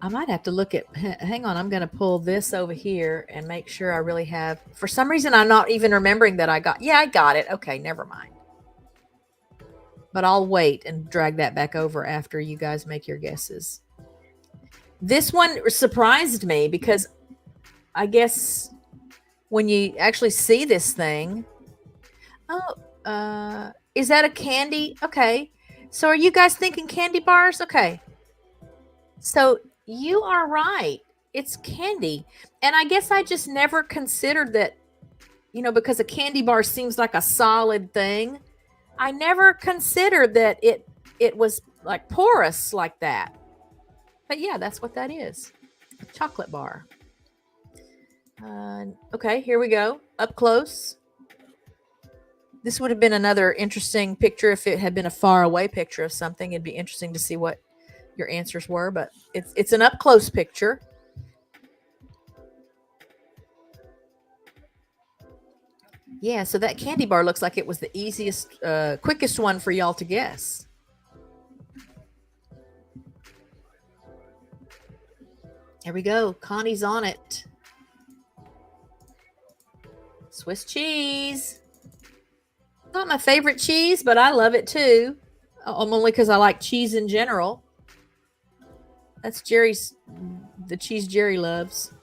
I might have to look at, hang on, I'm going to pull this over here and make sure I really have, for some reason, I'm not even remembering that I got it. Okay, never mind. But I'll wait and drag that back over after you guys make your guesses. This one surprised me because I guess when you actually see this thing, is that a candy? Okay. So are you guys thinking candy bars? Okay. So you are right. It's candy. And I guess I just never considered that, because a candy bar seems like a solid thing. I never considered that it was like porous like that. But yeah, that's what that is. A chocolate bar. Okay, here we go. Up close. This would have been another interesting picture if it had been a far away picture of something. It'd be interesting to see what your answers were, but it's an up close picture. Yeah, so that candy bar looks like it was the easiest, quickest one for y'all to guess. Here we go. Connie's on it. Swiss cheese. Not my favorite cheese, but I love it too. Only because I like cheese in general. That's the cheese Jerry loves.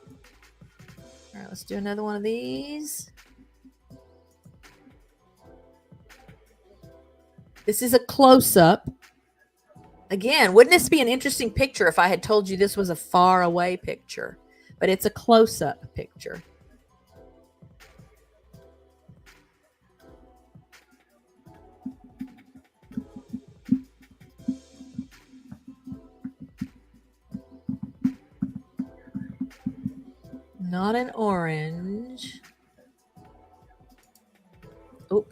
All right, let's do another one of these. This is a close-up. Again, wouldn't this be an interesting picture if I had told you this was a far away picture? But it's a close-up picture. Not an orange. Oh,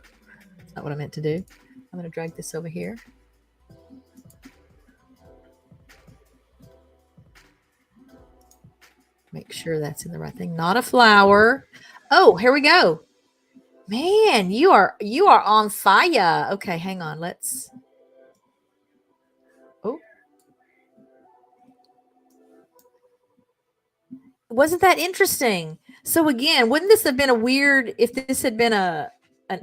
that's not what I meant to do. I'm going to drag this over here. Make sure that's in the right thing. Not a flower. Oh, here we go. Man, you are on fire. Okay, hang on. Let's. Oh. Wasn't that interesting? So again, wouldn't this have been a weird if this had been an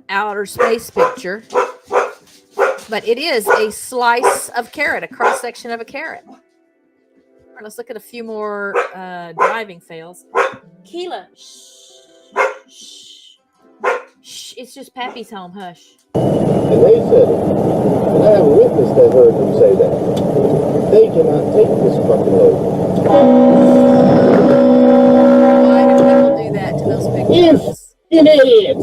outer space picture? But it is a slice of carrot, a cross section of a carrot. All right, let's look at a few more driving fails. Keela, shh, shh, shh. It's just Pappy's home. Hush. And they said it. And I have a witness that heard them say that. They cannot take this fucking load. Why do people do that to those big trucks? You idiot!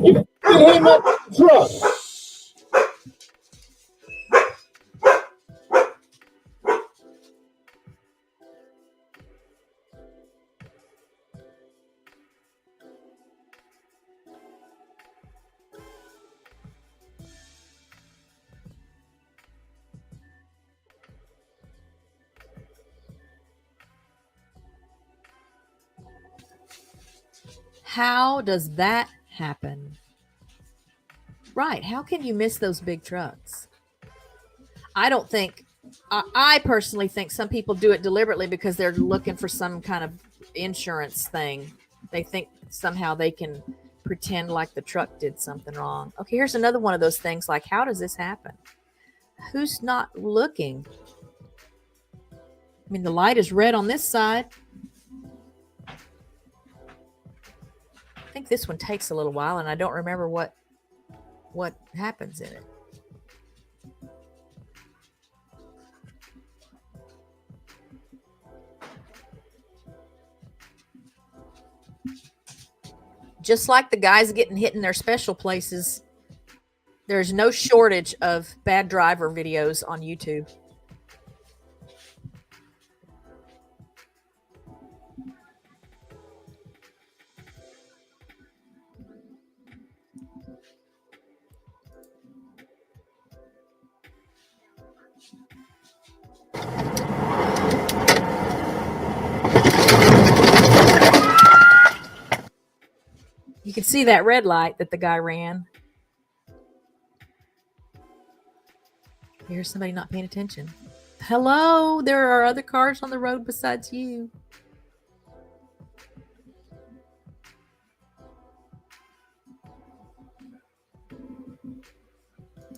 You can hit my truck! How does that happen? Right. How can you miss those big trucks? I personally think some people do it deliberately because they're looking for some kind of insurance thing. They think somehow they can pretend like the truck did something wrong. Okay, here's another one of those things like, how does this happen? Who's not looking? I mean, the light is red on this side. I think this one takes a little while, and I don't remember what happens in it. Just like the guys getting hit in their special places, there's no shortage of bad driver videos on YouTube. You can see that red light that the guy ran. Here's somebody not paying attention. Hello, there are other cars on the road besides you.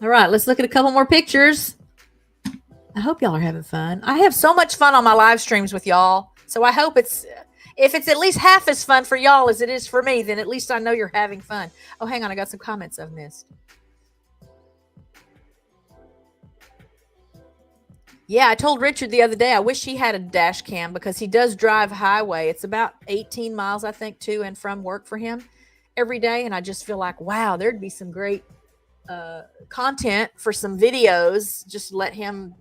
All right, let's look at a couple more pictures. I hope y'all are having fun. I have so much fun on my live streams with y'all. So I hope if it's at least half as fun for y'all as it is for me, then at least I know you're having fun. Oh, hang on. I got some comments I've missed. Yeah, I told Richard the other day, I wish he had a dash cam because he does drive highway. It's about 18 miles, I think, to and from work for him every day. And I just feel like, wow, there'd be some great content for some videos. Just let him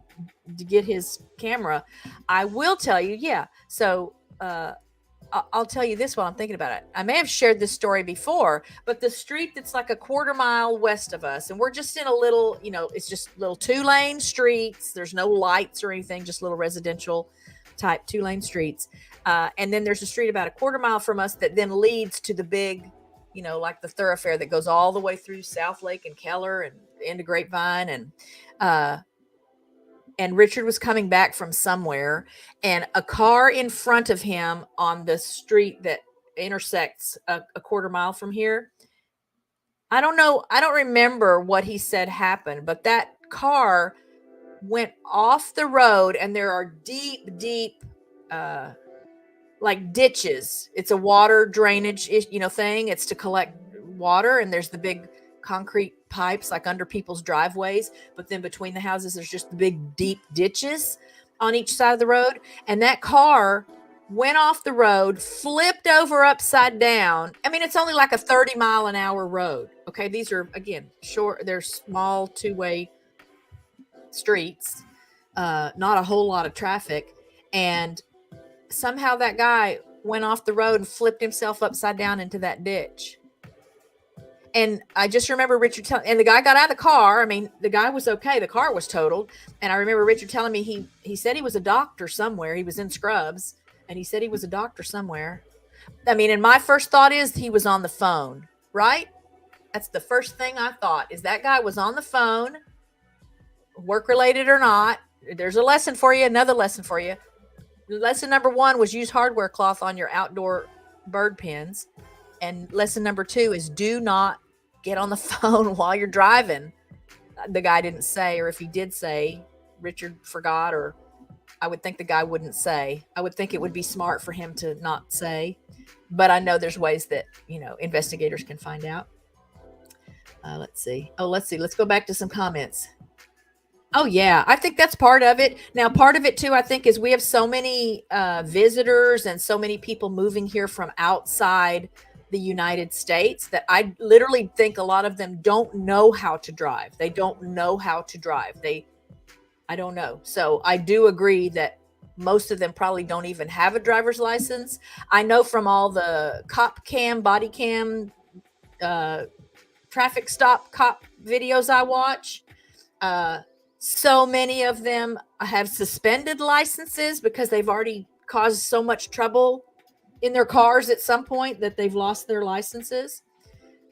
to get his camera. I will tell you, yeah. So I'll tell you this while I'm thinking about it. I may have shared this story before, but the street that's like a quarter mile west of us, and we're just in a little, it's just little 2-lane streets. There's no lights or anything, just little residential type 2-lane streets. And then there's a street about a quarter mile from us that then leads to the big, like the thoroughfare that goes all the way through South Lake and Keller and into Grapevine. And Richard was coming back from somewhere, and a car in front of him on the street that intersects a quarter mile from here. I don't know. I don't remember what he said happened, but that car went off the road, and there are deep, like ditches. It's a water drainage, thing. It's to collect water, and there's the big concrete pipes like under people's driveways, but then between the houses there's just the big deep ditches on each side of the road, and that car went off the road, flipped over upside down. I mean, it's only like a 30-mile-an-hour road. Okay, these are, again, short, they're small 2-way streets, not a whole lot of traffic, and somehow that guy went off the road and flipped himself upside down into that ditch. And I just remember Richard telling, and the guy got out of the car. I mean, the guy was okay. The car was totaled. And I remember Richard telling me he said he was a doctor somewhere. He was in scrubs, and he said he was a doctor somewhere. I mean, and my first thought is he was on the phone, right? That's the first thing I thought, is that guy was on the phone, work-related or not. There's a lesson for you, another lesson for you. Lesson number 1 was use hardware cloth on your outdoor bird pens. And lesson number 2 is do not get on the phone while you're driving. The guy didn't say, or if he did say, Richard forgot, or I would think the guy wouldn't say. I would think it would be smart for him to not say. But I know there's ways that, investigators can find out. Let's see. Let's go back to some comments. Oh, yeah. I think that's part of it. Now, part of it, too, I think, is we have so many visitors and so many people moving here from outside the United States that I literally think a lot of them don't know how to drive. They don't know how to drive. I don't know. So I do agree that most of them probably don't even have a driver's license. I know from all the cop cam, body cam, traffic stop cop videos I watch, so many of them have suspended licenses because they've already caused so much trouble in their cars at some point that they've lost their licenses.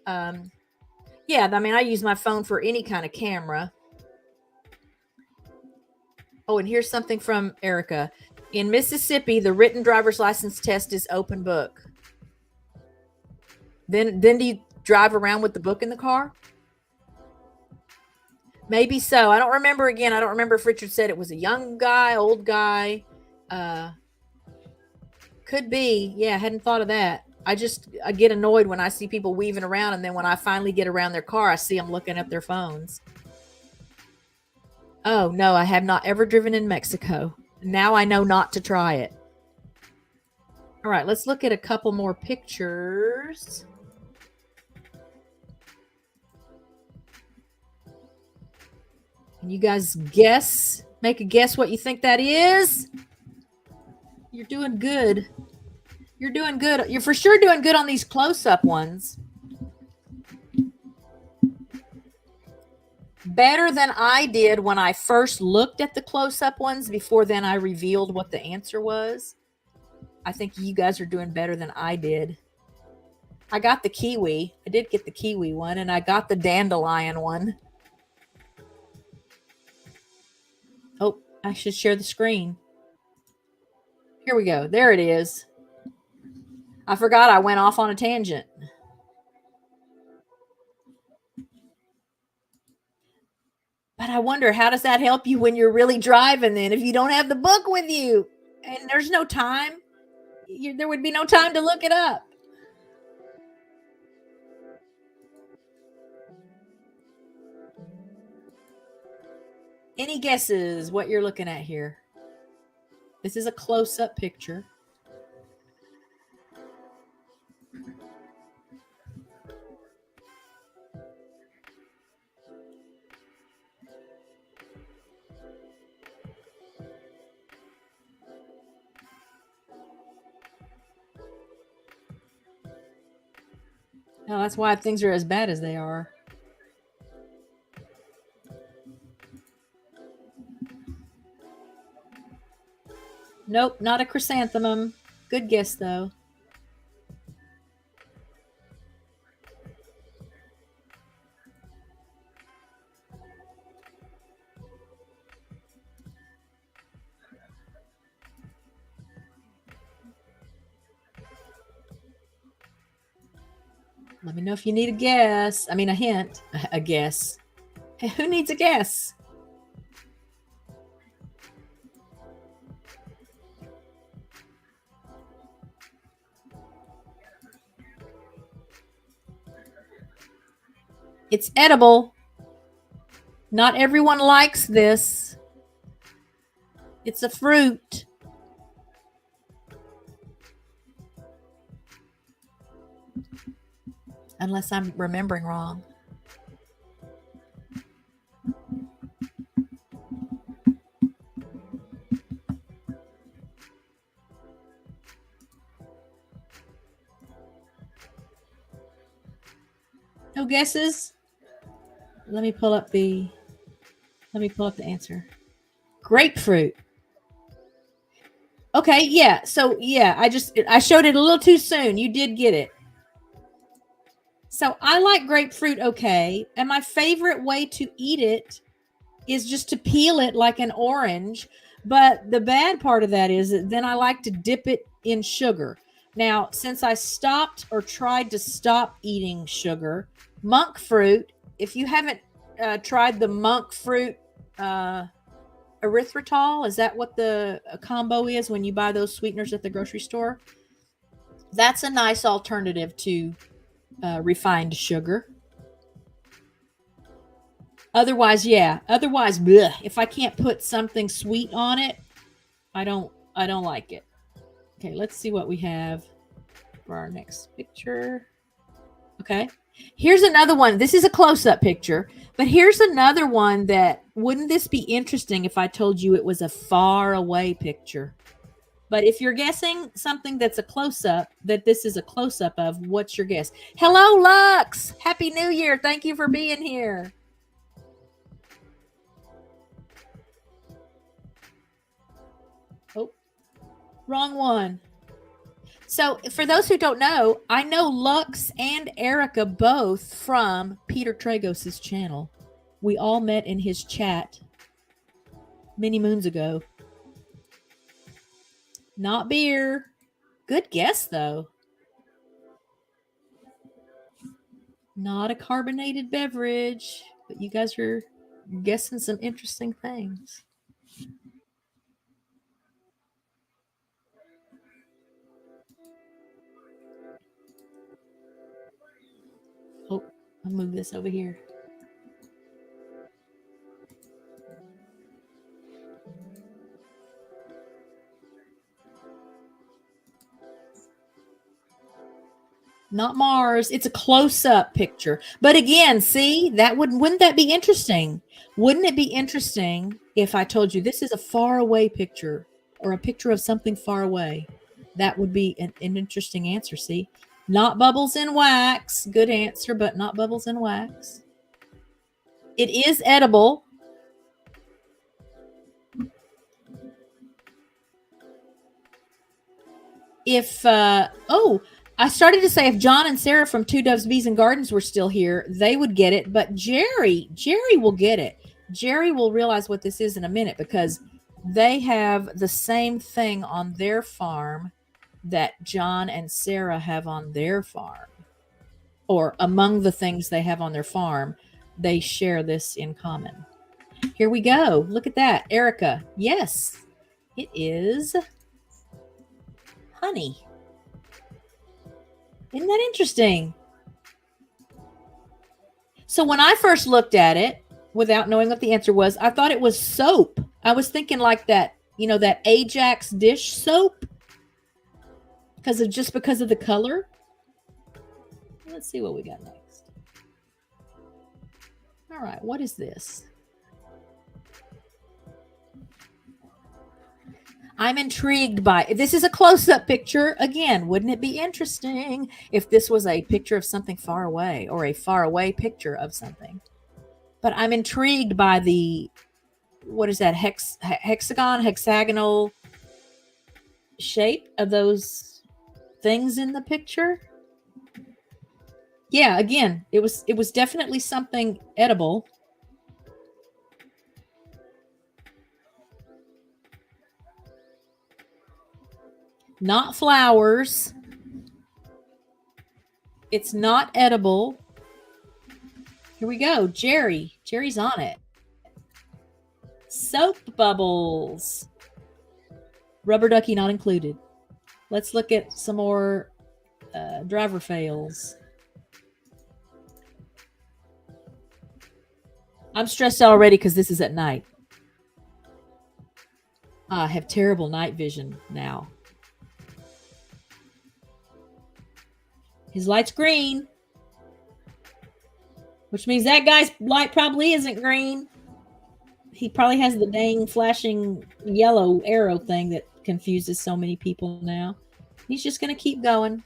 Yeah, I mean, I use my phone for any kind of camera. Oh, and here's something from Erica. In Mississippi, the written driver's license test is open book. Then do you drive around with the book in the car? Maybe so. I don't remember if Richard said it was a young guy, old guy. Could be. Yeah, I hadn't thought of that. I get annoyed when I see people weaving around, and then when I finally get around their car, I see them looking at their phones. Oh, no, I have not ever driven in Mexico. Now I know not to try it. All right, let's look at a couple more pictures. Can you guys make a guess what you think that is? You're doing good. You're doing good. You're for sure doing good on these close-up ones. Better than I did when I first looked at the close-up ones. Before then, I revealed what the answer was. I think you guys are doing better than I did. I got the kiwi. I did get the kiwi one, and I got the dandelion one. Oh, I should share the screen. Here we go. There it is. I forgot I went off on a tangent. But I wonder, how does that help you when you're really driving then if you don't have the book with you and there's no time? There would be no time to look it up. Any guesses what you're looking at here? This is a close-up picture. No, that's why things are as bad as they are. Nope, not a chrysanthemum. Good guess, though. Let me know if you need a guess. I mean, a hint. A guess. Who needs a guess? It's edible. Not everyone likes this. It's a fruit. Unless I'm remembering wrong. No guesses? Let me pull up the answer. Grapefruit. Okay, yeah. So yeah, I showed it a little too soon. You did get it. So I like grapefruit okay, and my favorite way to eat it is just to peel it like an orange. But the bad part of that is that then I like to dip it in sugar. Now, since I stopped or tried to stop eating sugar, monk fruit, if you haven't tried the monk fruit erythritol, is that what the combo is when you buy those sweeteners at the grocery store? That's a nice alternative to refined sugar. Otherwise, bleh. If I can't put something sweet on it, I don't like it. Okay, let's see what we have for our next picture. Okay, here's another one. This is a close-up picture, but here's another one that, wouldn't this be interesting if I told you it was a far away picture? But if you're guessing something that's a close-up, that this is a close-up of, what's your guess? Hello, Lux! Happy New Year! Thank you for being here. Oh, wrong one. So for those who don't know, I know Lux and Erica both from Peter Tragos' channel. We all met in his chat many moons ago. Not beer. Good guess, though. Not a carbonated beverage, but you guys are guessing some interesting things. Oh, I'll move this over here. Not Mars. It's a close-up picture. But again, see, wouldn't that be interesting? Wouldn't it be interesting if I told you this is a far away picture, or a picture of something far away? That would be an interesting answer, see? Not bubbles in wax. Good answer, but not bubbles in wax. It is edible. If, I started to say if John and Sarah from Two Doves, Bees, and Gardens were still here, they would get it. But Jerry will get it. Jerry will realize what this is in a minute, because they have the same thing on their farm that John and Sarah have on their farm. Or among the things they have on their farm, they share this in common. Here we go. Look at that. Erica. Yes, it is honey. Isn't that interesting? So when I first looked at it, without knowing what the answer was, I thought it was soap. I was thinking like that, that Ajax dish soap. Because of the color. Let's see what we got next. All right, what is this? I'm intrigued by this. Is a close-up picture. Again, wouldn't it be interesting if this was a picture of something far away or a far away picture of something? But I'm intrigued by the, what is that, hexagonal shape of those things in the picture. Yeah, again, it was definitely something edible. Not flowers. It's not edible. Here we go. Jerry's on it. Soap bubbles. Rubber ducky not included. Let's look at some more driver fails. I'm stressed already because this is at night. I have terrible night vision now. His light's green, which means that guy's light probably isn't green. He probably has the dang flashing yellow arrow thing that confuses so many people now. He's just going to keep going.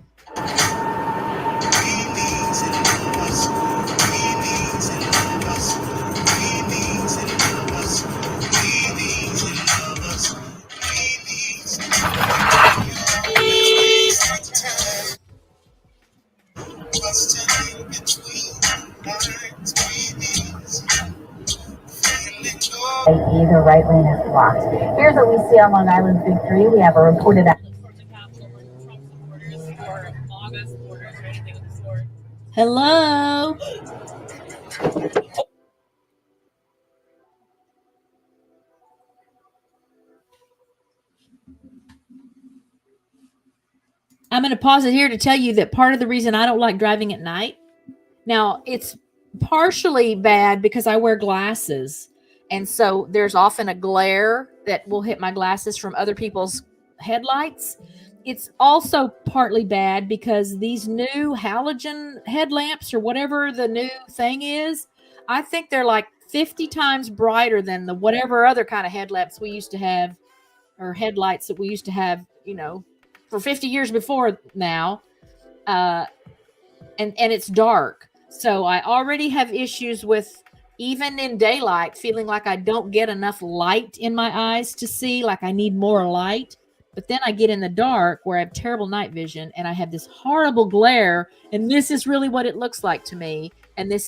Either right lane is blocked. Here's what we see on Long Island's Big Three. We have a reported. Hello. I'm going to pause it here to tell you that part of the reason I don't like driving at night, now it's partially bad because I wear glasses. And so there's often a glare that will hit my glasses from other people's headlights. It's also partly bad because these new halogen headlamps or whatever the new thing is, I think they're like 50 times brighter than the whatever other kind of headlamps we used to have, or headlights that we used to have, for 50 years before now. And it's dark. So I already have issues with, even in daylight, feeling like I don't get enough light in my eyes to see, like I need more light. But then I get in the dark where I have terrible night vision and I have this horrible glare. And this is really what it looks like to me. And this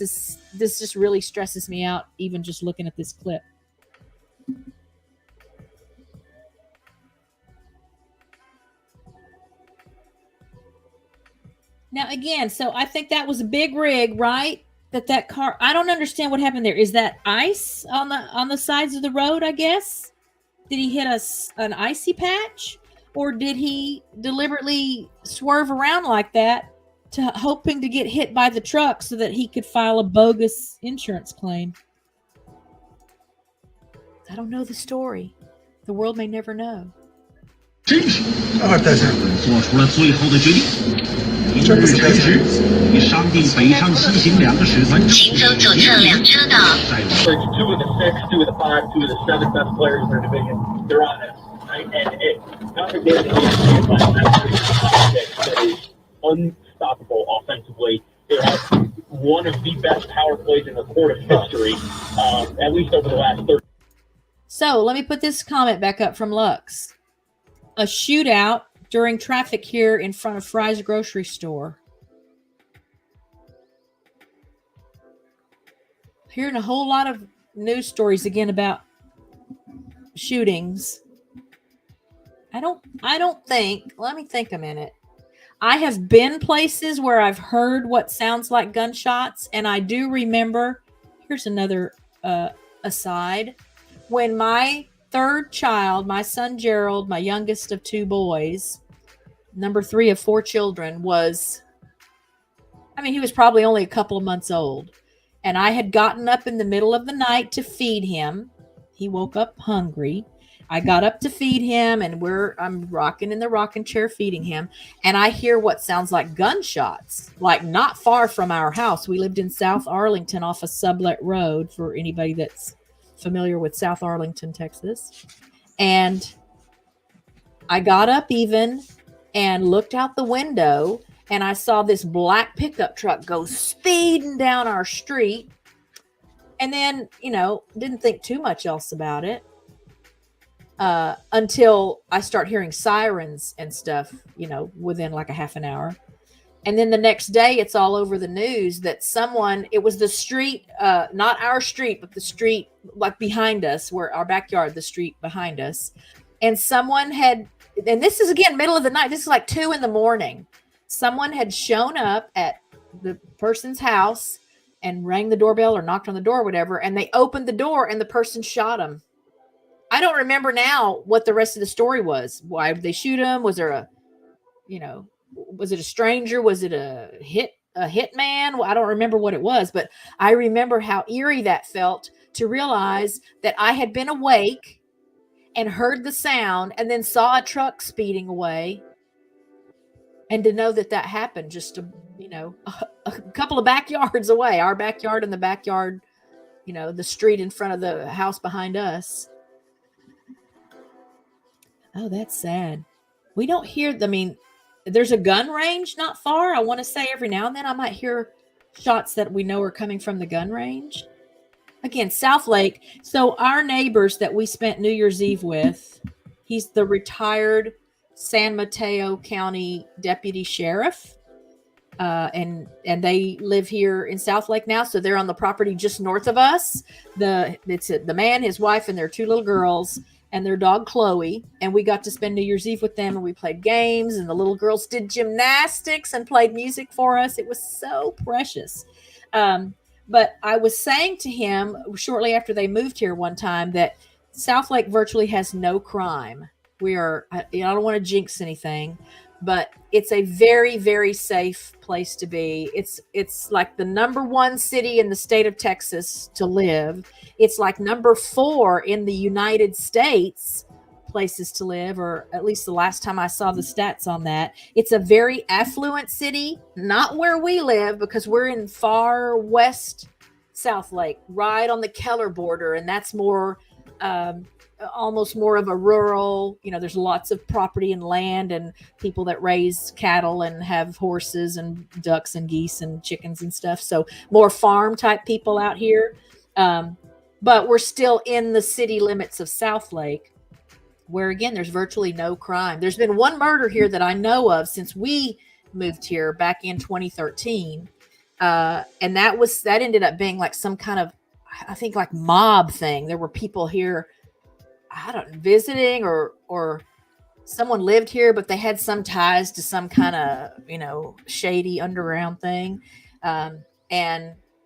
just really stresses me out, even just looking at this clip. Now, again, so I think that was a big rig, right? That car, I don't understand what happened there. Is that ice on the sides of the road, I guess? Did he hit an icy patch? Or did he deliberately swerve around like that hoping to get hit by the truck so that he could file a bogus insurance claim? I don't know the story. The world may never know. 做出了最后的决定。明日辰时，已商定北上西行2个使团。行程左侧2车道。Two of the 6, 2 of the 5, 2 of the 7 best players in their division. They're on this, right? And not a game that is unstoppable offensively. They have one of the best power plays in the court of history, at least over the last 30. So let me put this comment back up from Lux. A shootout during traffic here in front of Fry's grocery store. Hearing a whole lot of news stories again about shootings. I don't think, let me think a minute. I have been places where I've heard what sounds like gunshots, and I do remember, here's another aside. When my third child, my son Gerald, my youngest of 2 boys, number 3 of 4 children, he was probably only a couple of months old. And I had gotten up in the middle of the night to feed him. He woke up hungry. I got up to feed him, and I'm rocking in the rocking chair feeding him. And I hear what sounds like gunshots, like not far from our house. We lived in South Arlington off a sublet road, for anybody that's familiar with South Arlington, Texas. And I got up even and looked out the window, and I saw this black pickup truck go speeding down our street. And then, didn't think too much else about it until I start hearing sirens and stuff, within like a half an hour. And then the next day, it's all over the news that it was the street, not our street, but the street like behind us, where our backyard, the street behind us. And and this is again, middle of the night. This is like 2 a.m. Someone had shown up at the person's house and rang the doorbell or knocked on the door or whatever. And they opened the door and the person shot him. I don't remember now what the rest of the story was. Why did they shoot him? Was there was it a stranger? Was it a hitman? Well, I don't remember what it was, but I remember how eerie that felt to realize that I had been awake and heard the sound and then saw a truck speeding away, and to know that happened just a couple of backyards away, our backyard and the backyard, the street in front of the house behind us. Oh, that's sad. We don't hear, there's a gun range not far. I want to say every now and then I might hear shots that we know are coming from the gun range. Again, South Lake. So our neighbors that we spent New Year's Eve with, he's the retired San Mateo County deputy sheriff. And they live here in South Lake now. So they're on the property just north of us. It's the man, his wife, and their 2 little girls, and their dog Chloe. And we got to spend New Year's Eve with them, and we played games, and the little girls did gymnastics and played music for us. It was so precious. But I was saying to him shortly after they moved here one time that South Lake virtually has no crime. I don't want to jinx anything, but it's a very, very safe place to be. It's like the number 1 city in the state of Texas to live. It's like number 4 in the United States places to live, or at least the last time I saw the stats on that. It's a very affluent city, not where we live, because we're in far west South Lake, right on the Keller border, and that's more almost more of a rural, there's lots of property and land and people that raise cattle and have horses and ducks and geese and chickens and stuff. So more farm type people out here. But we're still in the city limits of South Lake, where again, there's virtually no crime. There's been 1 murder here that I know of since we moved here back in 2013. And that ended up being like some kind of, I think, like mob thing. There were people here, visiting, or someone lived here, but they had some ties to some kind of, shady underground thing.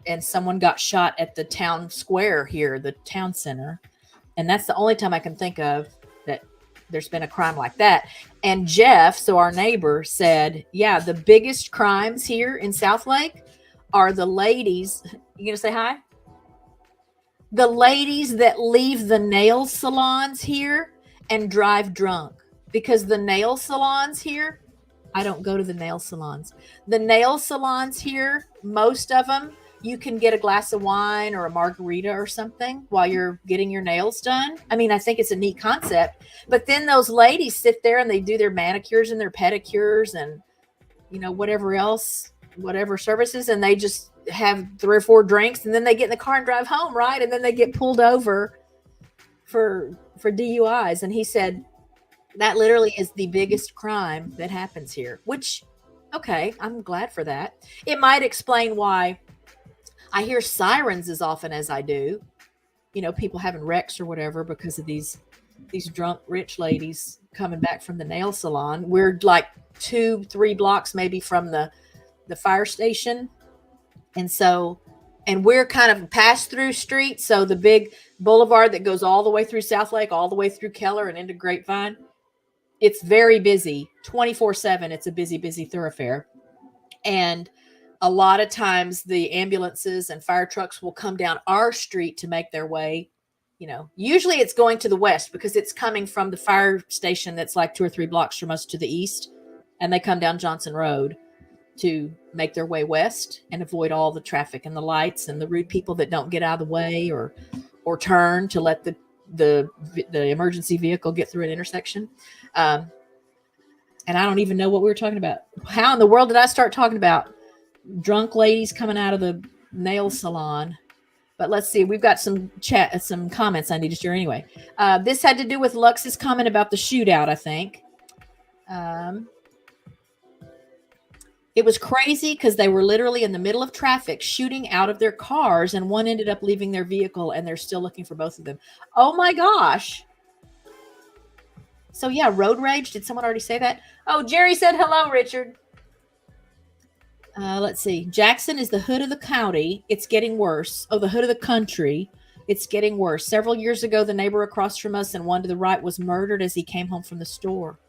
And someone got shot at the town square here, the town center. And that's the only time I can think of that there's been a crime like that. And Jeff, so our neighbor, said, yeah, the biggest crimes here in South Lake are the ladies. You gonna say hi? The ladies that leave the nail salons here and drive drunk, because the nail salons here, I don't go to the nail salons. The nail salons here, most of them, you can get a glass of wine or a margarita or something while you're getting your nails done. I think it's a neat concept, but then those ladies sit there and they do their manicures and their pedicures and, whatever else, whatever services, and they just have 3 or 4 drinks, and then they get in the car and drive home, right? And then they get pulled over for DUIs. And he said that literally is the biggest crime that happens here, which, okay, I'm glad for that. It might explain why I hear sirens as often as I do, people having wrecks or whatever because of these these drunk rich ladies coming back from the nail salon. We're like 2-3 blocks maybe from the fire station. And we're kind of a pass-through street. So the big boulevard that goes all the way through South Lake, all the way through Keller and into Grapevine, it's very busy 24/7. It's a busy, busy thoroughfare. And a lot of times the ambulances and fire trucks will come down our street to make their way. Usually it's going to the west because it's coming from the fire station that's like 2 or 3 blocks from us to the east. And they come down Johnson Road to make their way west and avoid all the traffic and the lights and the rude people that don't get out of the way or turn to let the emergency vehicle get through an intersection. And I don't even know what we were talking about. How in the world did I start talking about drunk ladies coming out of the nail salon? But let's see. We've got some comments I need to share anyway. This had to do with Lux's comment about the shootout, I think. It was crazy because they were literally in the middle of traffic shooting out of their cars, and one ended up leaving their vehicle, and they're still looking for both of them. Oh my gosh. So yeah, road rage. Did someone already say that? Oh, Jerry said hello, Richard. Let's see. Jackson is the hood of the county. It's getting worse. Oh, the hood of the country. It's getting worse. Several years ago, the neighbor across from us and one to the right was murdered as he came home from the store.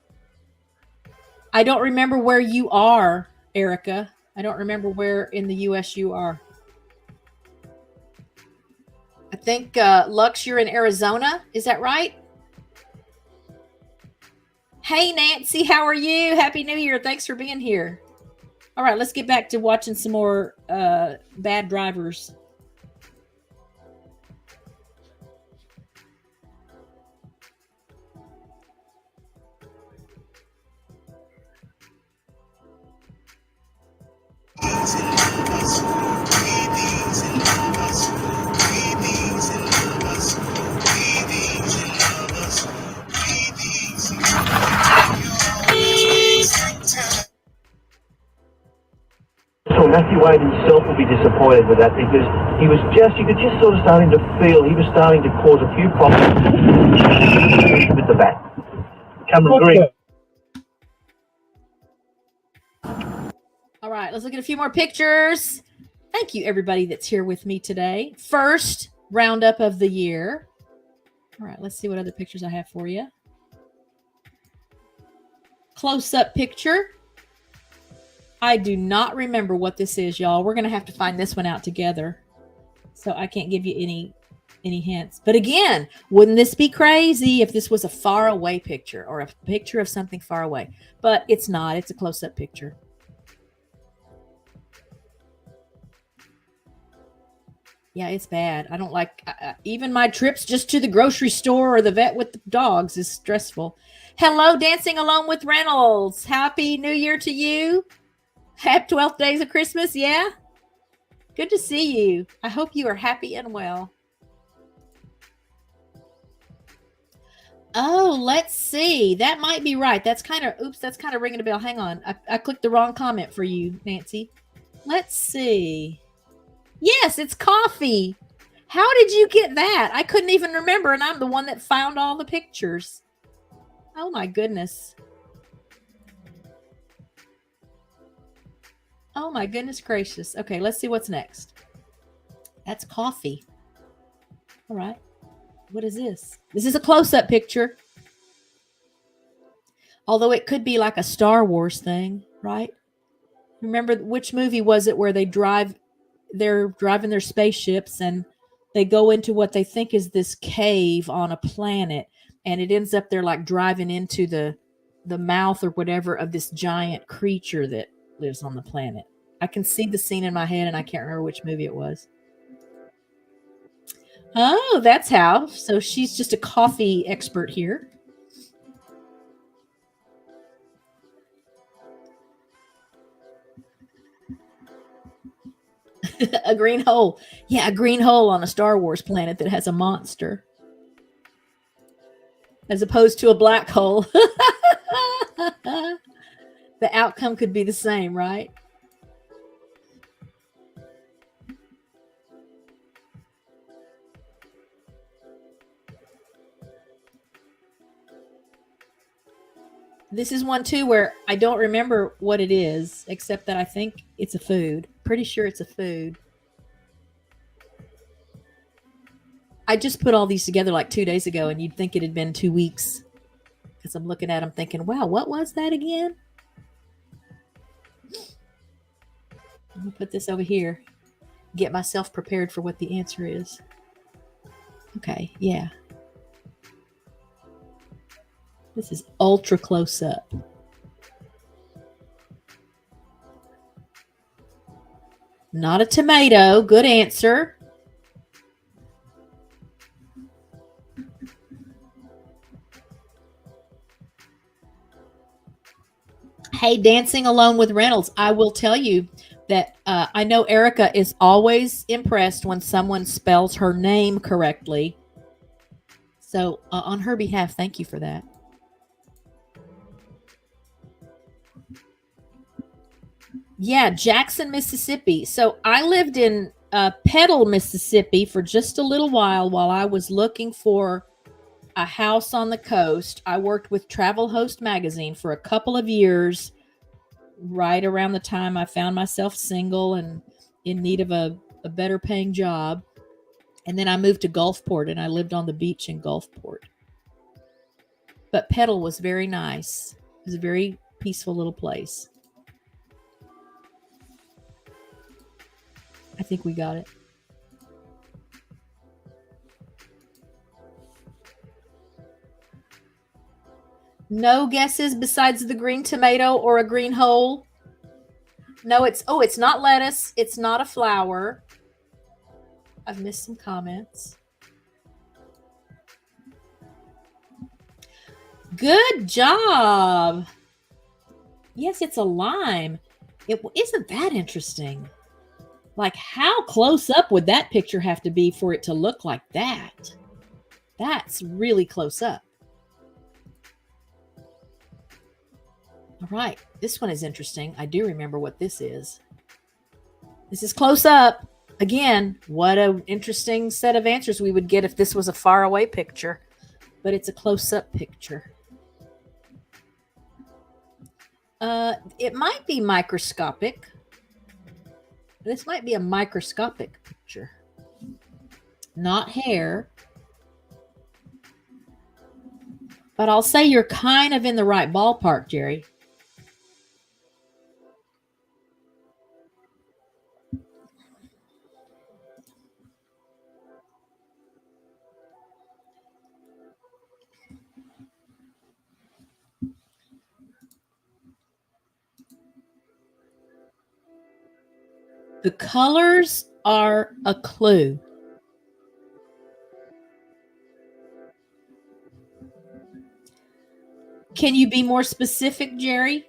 I don't remember where you are, Erica. I don't remember where in the U.S. you are. I think, Lux, you're in Arizona. Is that right? Hey, Nancy, how are you? Happy New Year. Thanks for being here. All right, let's get back to watching some more bad drivers. So Matthew Wade himself will be disappointed with that because you could just sort of starting to feel he was starting to cause a few problems with the bat. Cameron Green. All right, let's look at a few more pictures. Thank you, everybody that's here with me today. First roundup of the year. All right, let's see what other pictures I have for you. Close-up picture. I do not remember what this is, y'all. We're going to have to find this one out together. So I can't give you any hints. But again, wouldn't this be crazy if this was a far away picture or a picture of something far away? But it's not. It's a close-up picture. Yeah, it's bad. I don't like even my trips just to the grocery store or the vet with the dogs is stressful. Hello, Dancing Alone with Reynolds. Happy New Year to you. Happy 12th days of Christmas. Yeah. Good to see you. I hope you are happy and well. Oh, let's see. That might be right. That's kind of ringing a bell. Hang on. I clicked the wrong comment for you, Nancy. Let's see. Yes, it's coffee. How did you get that? I couldn't even remember, and I'm the one that found all the pictures. Oh my goodness. Oh my goodness gracious. Okay, let's see what's next. That's coffee. All right. What is this? This is a close-up picture. Although it could be like a Star Wars thing, right? Remember, which movie was it where they're driving their spaceships and they go into what they think is this cave on a planet, and it ends up they're like driving into the mouth or whatever of this giant creature that lives on the planet. I can see the scene in my head and I can't remember which movie it was. Oh, that's how. So she's just a coffee expert here. A green hole. Yeah, a green hole on a Star Wars planet that has a monster. As opposed to a black hole. The outcome could be the same, right? This is one too where I don't remember what it is, except that I think it's a food. Pretty sure it's a food. I just put all these together like 2 days ago, and you'd think it had been 2 weeks. Because I'm looking at them thinking, wow, what was that again? I'm going to put this over here. Get myself prepared for what the answer is. Okay, yeah. This is ultra close up. Not a tomato. Good answer. Hey, Dancing Alone with Reynolds. I will tell you that I know Erica is always impressed when someone spells her name correctly. So on her behalf, thank you for that. Yeah, Jackson, Mississippi. So I lived in Petal, Mississippi for just a little while I was looking for a house on the coast. I worked with Travel Host magazine for a couple of years, right around the time I found myself single and in need of a better paying job. And then I moved to Gulfport and I lived on the beach in Gulfport. But Petal was very nice. It was a very peaceful little place. I think we got it. No guesses besides the green tomato or a green hole? No, it's not lettuce. It's not a flower. I've missed some comments. Good job. Yes, it's a lime. Isn't that interesting? Like, how close up would that picture have to be for it to look like that? That's really close up. All right, this one is interesting. I do remember what this is. This is close up. Again, what an interesting set of answers we would get if this was a far away picture. But it's a close up picture. It might be microscopic. This might be a microscopic picture. Not hair. But I'll say you're kind of in the right ballpark, Jerry. The colors are a clue. Can you be more specific, Jerry?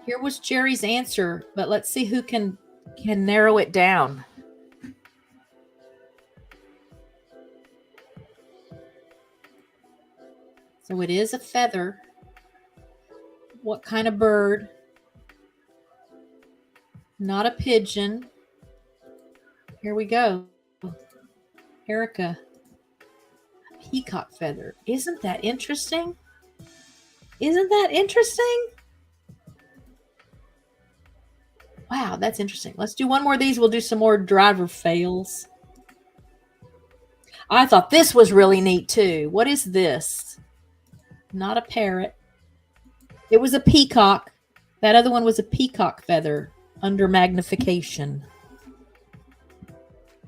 Here was Jerry's answer, but let's see who can narrow it down. So it is a feather. What kind of bird? Not a pigeon. Here we go. Erica. A peacock feather. Isn't that interesting? Isn't that interesting? Wow, that's interesting. Let's do one more of these. We'll do some more driver fails. I thought this was really neat too. What is this? Not a parrot. It was a peacock. That other one was a peacock feather under magnification.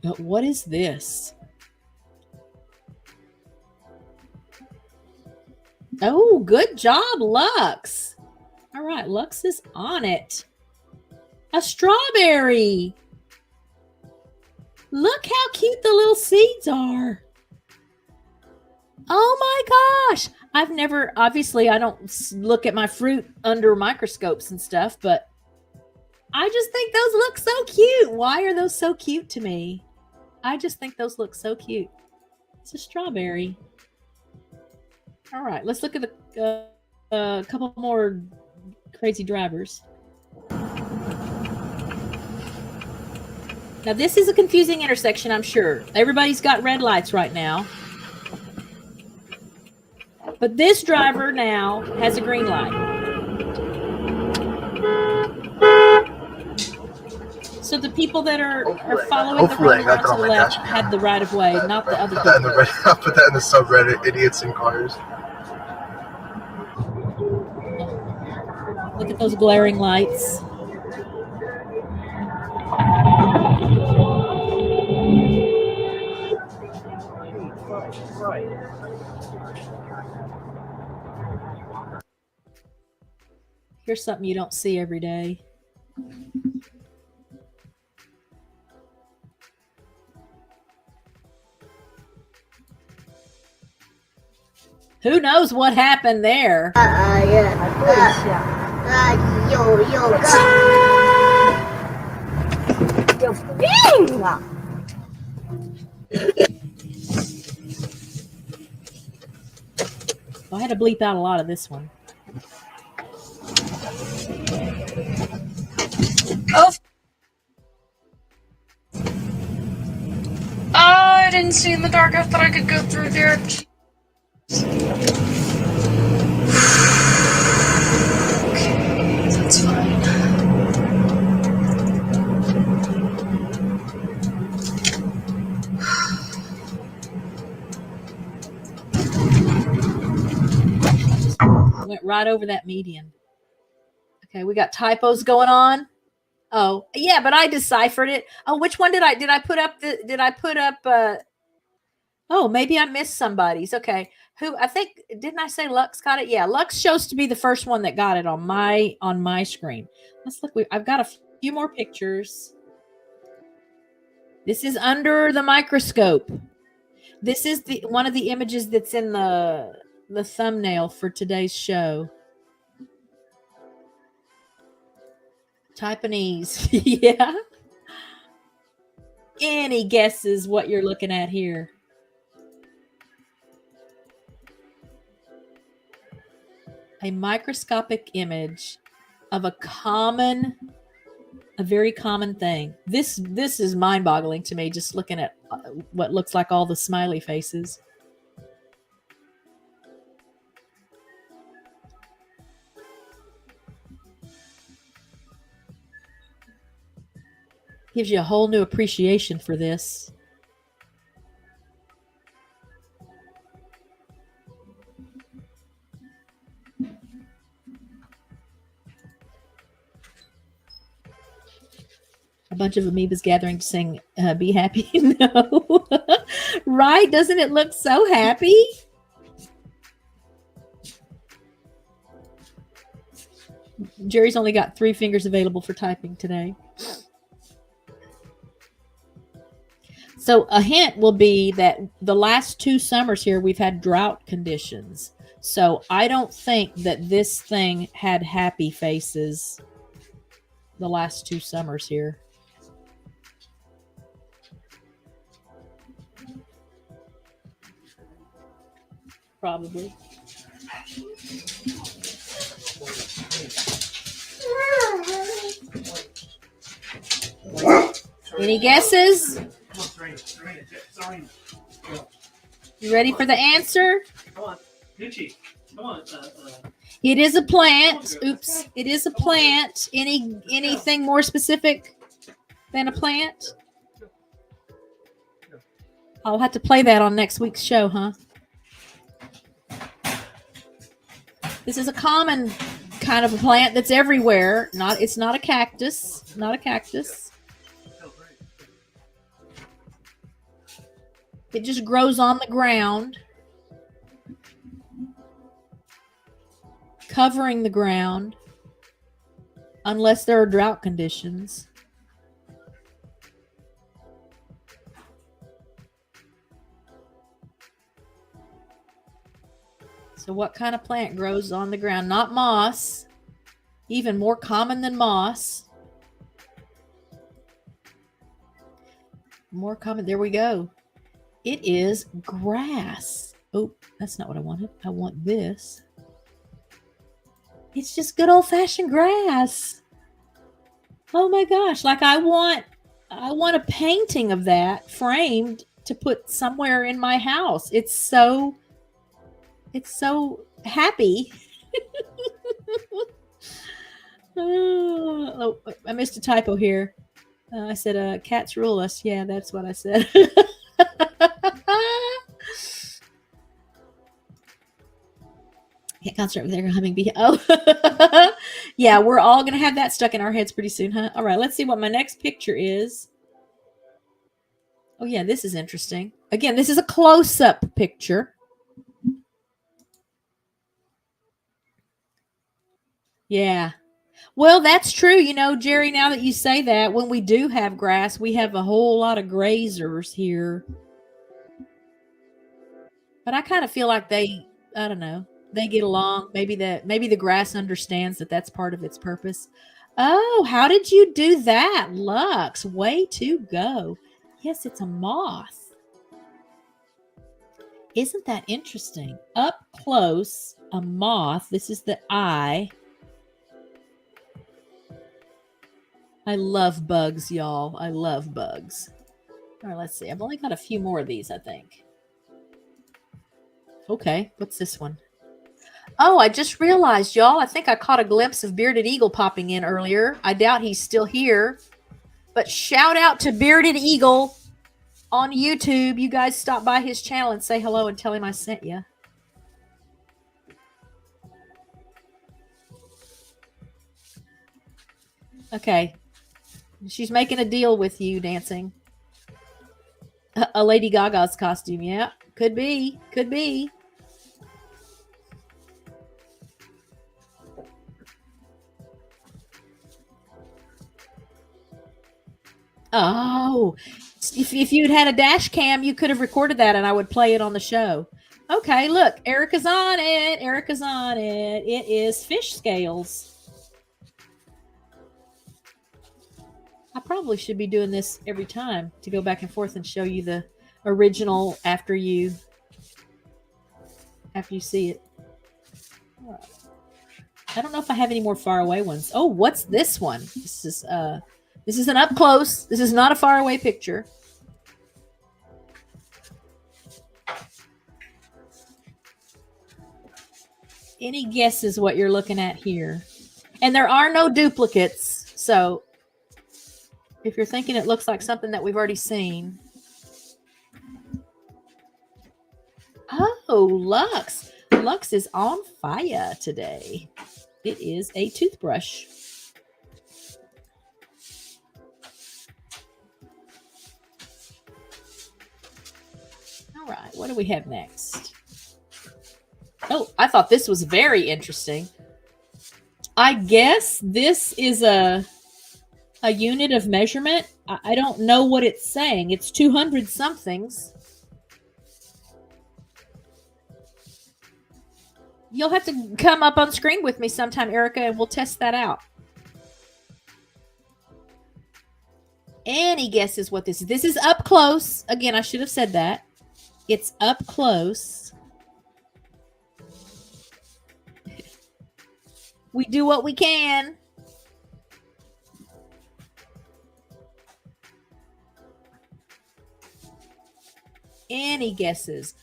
But what is this? Oh, good job, Lux. All right, Lux is on it. A strawberry. Look how cute the little seeds are. Oh my gosh. Obviously I don't look at my fruit under microscopes and stuff, but I just think those look so cute. Why are those so cute to me? I just think those look so cute. It's a strawberry. All right, let's look at a couple more crazy drivers. Now, this is a confusing intersection, I'm sure. Everybody's got red lights right now. But this driver now has a green light. So the people that are following the road around to the left had the right of way, not the other people. I'll put that in the subreddit, idiots in cars. Look at those glaring lights. Here's something you don't see every day. Who knows what happened there? I had to bleep out a lot of this one. Oh, I didn't see in the dark. I thought I could go through there. Okay, that's fine. Went right over that median. Okay, we got typos going on. Oh, yeah, but I deciphered it. Oh, which one did I put up oh, maybe I missed somebody's. Okay. I think didn't I say Lux got it? Yeah, Lux shows to be the first one that got it on my screen. Let's look. I've got a few more pictures. This is under the microscope. This is one of the images that's in the thumbnail for today's show. Taiwanese. Yeah. Any guesses what you're looking at here? A microscopic image of a very common thing. This is mind-boggling to me, just looking at what looks like all the smiley faces. Gives you a whole new appreciation for this. A bunch of amoebas gathering to sing Be Happy. No. Right? Doesn't it look so happy? Jerry's only got 3 fingers available for typing today. So a hint will be that the last 2 summers here, we've had drought conditions. So I don't think that this thing had happy faces the last 2 summers here. Probably. Any guesses? You ready for the answer? Come on, Gucci. Come on. It is a plant. Oops. It is a plant. Anything more specific than a plant? I'll have to play that on next week's show, huh? This is a common kind of a plant that's everywhere. It's not a cactus. Not a cactus. It just grows on the ground, covering the ground, unless there are drought conditions. So what kind of plant grows on the ground? Not moss, even more common than moss. More common. There we go. It is grass. Oh, that's not what I wanted. I want this. It's just good old-fashioned grass. Oh my gosh. Like I want I want a painting of that framed to put somewhere in my house. It's so happy. Oh, I missed a typo here. I said, cats rule us. Yeah, that's what I said. Can't concentrate with their humming bee. Oh, yeah, we're all going to have that stuck in our heads pretty soon, huh? All right, let's see what my next picture is. Oh, yeah, this is interesting. Again, this is a close-up picture. Yeah. Well, that's true. You know, Jerry, now that you say that, when we do have grass, we have a whole lot of grazers here. But I kind of feel like I don't know, they get along. Maybe the grass understands that that's part of its purpose. Oh, how did you do that, Lux? Way to go. Yes, it's a moth. Isn't that interesting? Up close, a moth. This is the eye. I love bugs, y'all. I love bugs. All right, let's see. I've only got a few more of these, I think. Okay, what's this one? Oh, I just realized, y'all, I think I caught a glimpse of Bearded Eagle popping in earlier. I doubt he's still here. But shout out to Bearded Eagle on YouTube. You guys stop by his channel and say hello and tell him I sent you. Okay. She's making a deal with you, dancing. A Lady Gaga's costume, yeah. Could be. Could be. Oh, if you'd had a dash cam, you could have recorded that and I would play it on the show. Okay, look, Erica's on it. Erica's on it. It is fish scales. I probably should be doing this every time to go back and forth and show you the original after you see it. All right. I don't know if I have any more far away ones. Oh, what's this one? This is an up close. This is not a far away picture. Any guesses what you're looking at here? And there are no duplicates. So if you're thinking it looks like something that we've already seen. Oh, Lux. Lux is on fire today. It is a toothbrush. All right, what do we have next? Oh, I thought this was very interesting. I guess this is a unit of measurement. I don't know what it's saying. It's 200 somethings. You'll have to come up on screen with me sometime, Erica, and we'll test that out. Any guesses what this is? This is up close. Again, I should have said that. It's up close. We do what we can. Any guesses?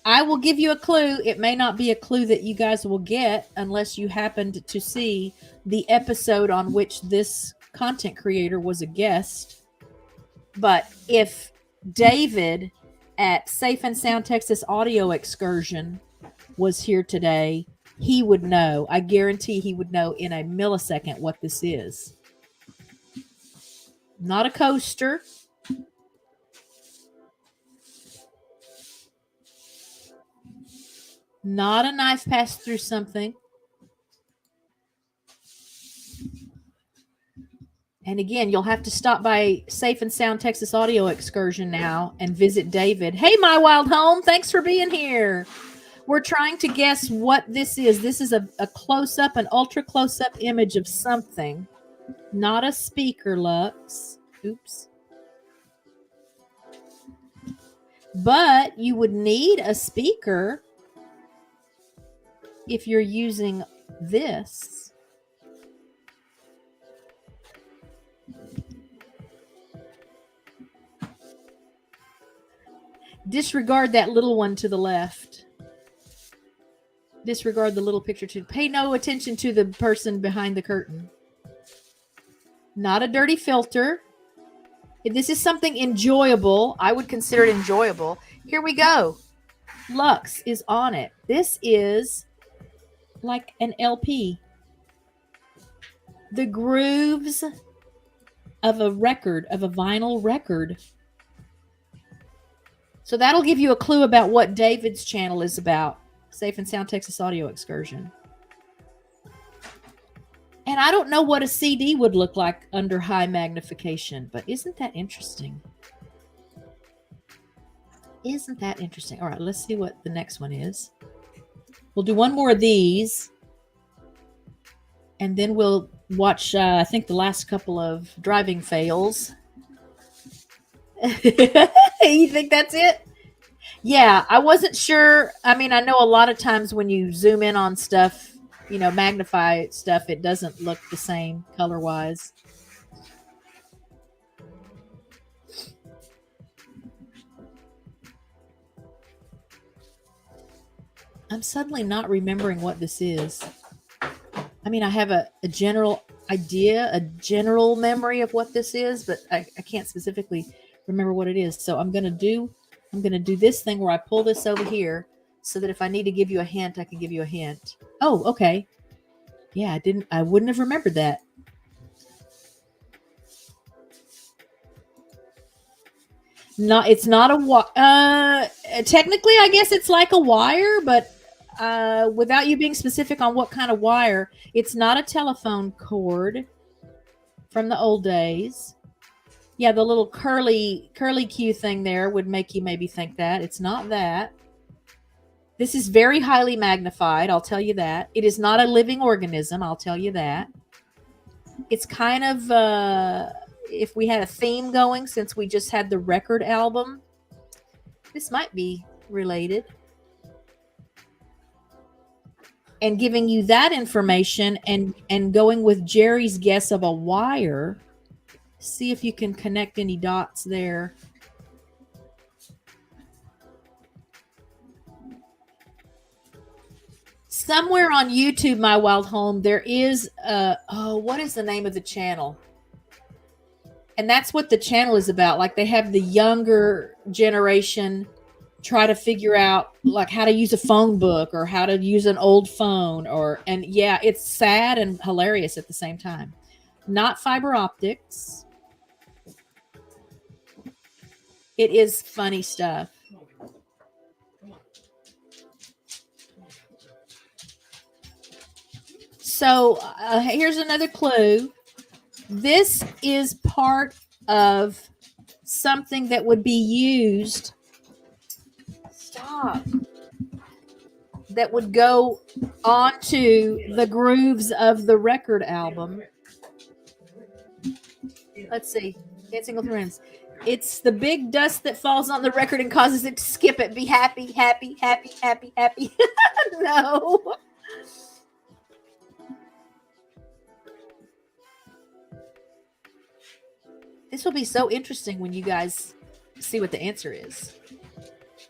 I will give you a clue. It may not be a clue that you guys will get unless you happened to see the episode on which this content creator was a guest. But if David at Safe and Sound Texas Audio Excursion was here today, he would know. I guarantee he would know in a millisecond what this is. Not a coaster. Not a knife passed through something. And again, you'll have to stop by Safe and Sound Texas Audio Excursion now and visit David. Hey, my wild home. Thanks for being here. We're trying to guess what this is. This is a close-up, an ultra close-up image of something. Not a speaker, Lux. Oops. But you would need a speaker if you're using this. Disregard that little one to the left. Disregard the little picture to pay no attention to the person behind the curtain. Not a dirty filter. This is something enjoyable. I would consider it enjoyable. Here we go. Lux is on it. This is like an LP. The grooves of a record, of a vinyl record. So that'll give you a clue about what David's channel is about. Safe and Sound Texas Audio Excursion. And I don't know what a CD would look like under high magnification, but isn't that interesting? Isn't that interesting? All right, let's see what the next one is. We'll do one more of these. And then we'll watch, I think, the last couple of driving fails. You think that's it? Yeah, I wasn't sure. I mean, I know a lot of times when you zoom in on stuff, you know, magnify stuff, it doesn't look the same color-wise. I'm suddenly not remembering what this is. I mean, I have a general idea, a general memory of what this is, but I can't specifically remember what it is. So I'm gonna do this thing where I pull this over here so that if I need to give you a hint, I can give you a hint. Oh, okay. Yeah, I wouldn't have remembered that. No, it's not a technically, I guess it's like a wire, but without you being specific on what kind of wire, it's not a telephone cord from the old days. Yeah, the little curly Q thing there would make you maybe think that. It's not that. This is very highly magnified, I'll tell you that. It is not a living organism, I'll tell you that. It's kind of, if we had a theme going, since we just had the record album, this might be related. And giving you that information and going with Jerry's guess of a wire, see if you can connect any dots there. Somewhere on YouTube, My Wild Home, there is what is the name of the channel? And that's what the channel is about. Like, they have the younger generation try to figure out like how to use a phone book or how to use an old phone, and yeah, it's sad and hilarious at the same time. Not fiber optics. It is funny stuff. So here's another clue. This is part of something that would be used. Stop. That would go onto the grooves of the record album. Let's see. Dancing with Friends. It's the big dust that falls on the record and causes it to skip it. Be happy, happy, happy, happy, happy. No. This will be so interesting when you guys see what the answer is.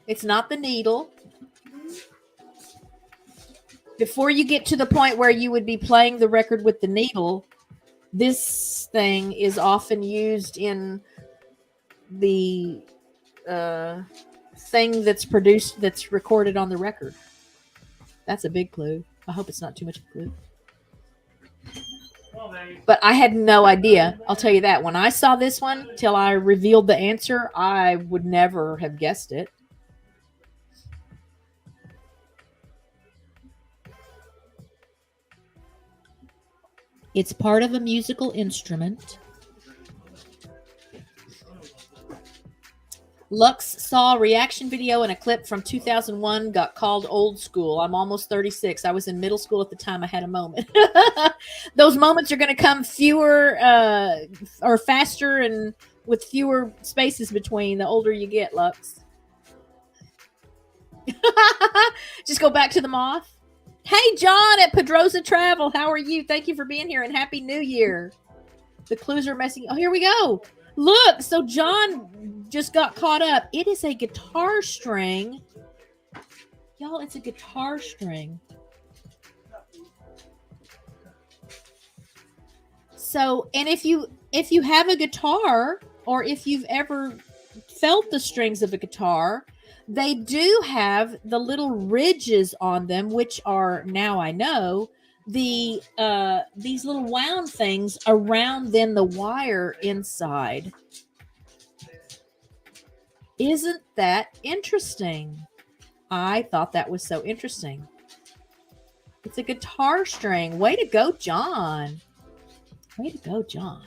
It's not the needle. Before you get to the point where you would be playing the record with the needle, this thing is often used in the thing that's produced, that's recorded on the record. That's a big clue. I hope it's not too much of a clue. But I had no idea. I'll tell you that. When I saw this one, till I revealed the answer, I would never have guessed it. It's part of a musical instrument. Lux saw a reaction video and a clip from 2001, got called old school. I'm almost 36. I was in middle school at the time. I had a moment. Those moments are going to come fewer or faster and with fewer spaces between the older you get, Lux. Just go back to the moth. Hey, John at Pedrosa Travel. How are you? Thank you for being here and Happy New Year. The clues are messing. Oh, here we go. Look, so John just got caught up. It is a guitar string. Y'all, it's a guitar string. So, and if you have a guitar, or if you've ever felt the strings of a guitar, they do have the little ridges on them, which are, now I know, these little wound things around then the wire inside. Isn't that interesting? I thought that was so interesting. It's a guitar string. Way to go, John. Way to go, John.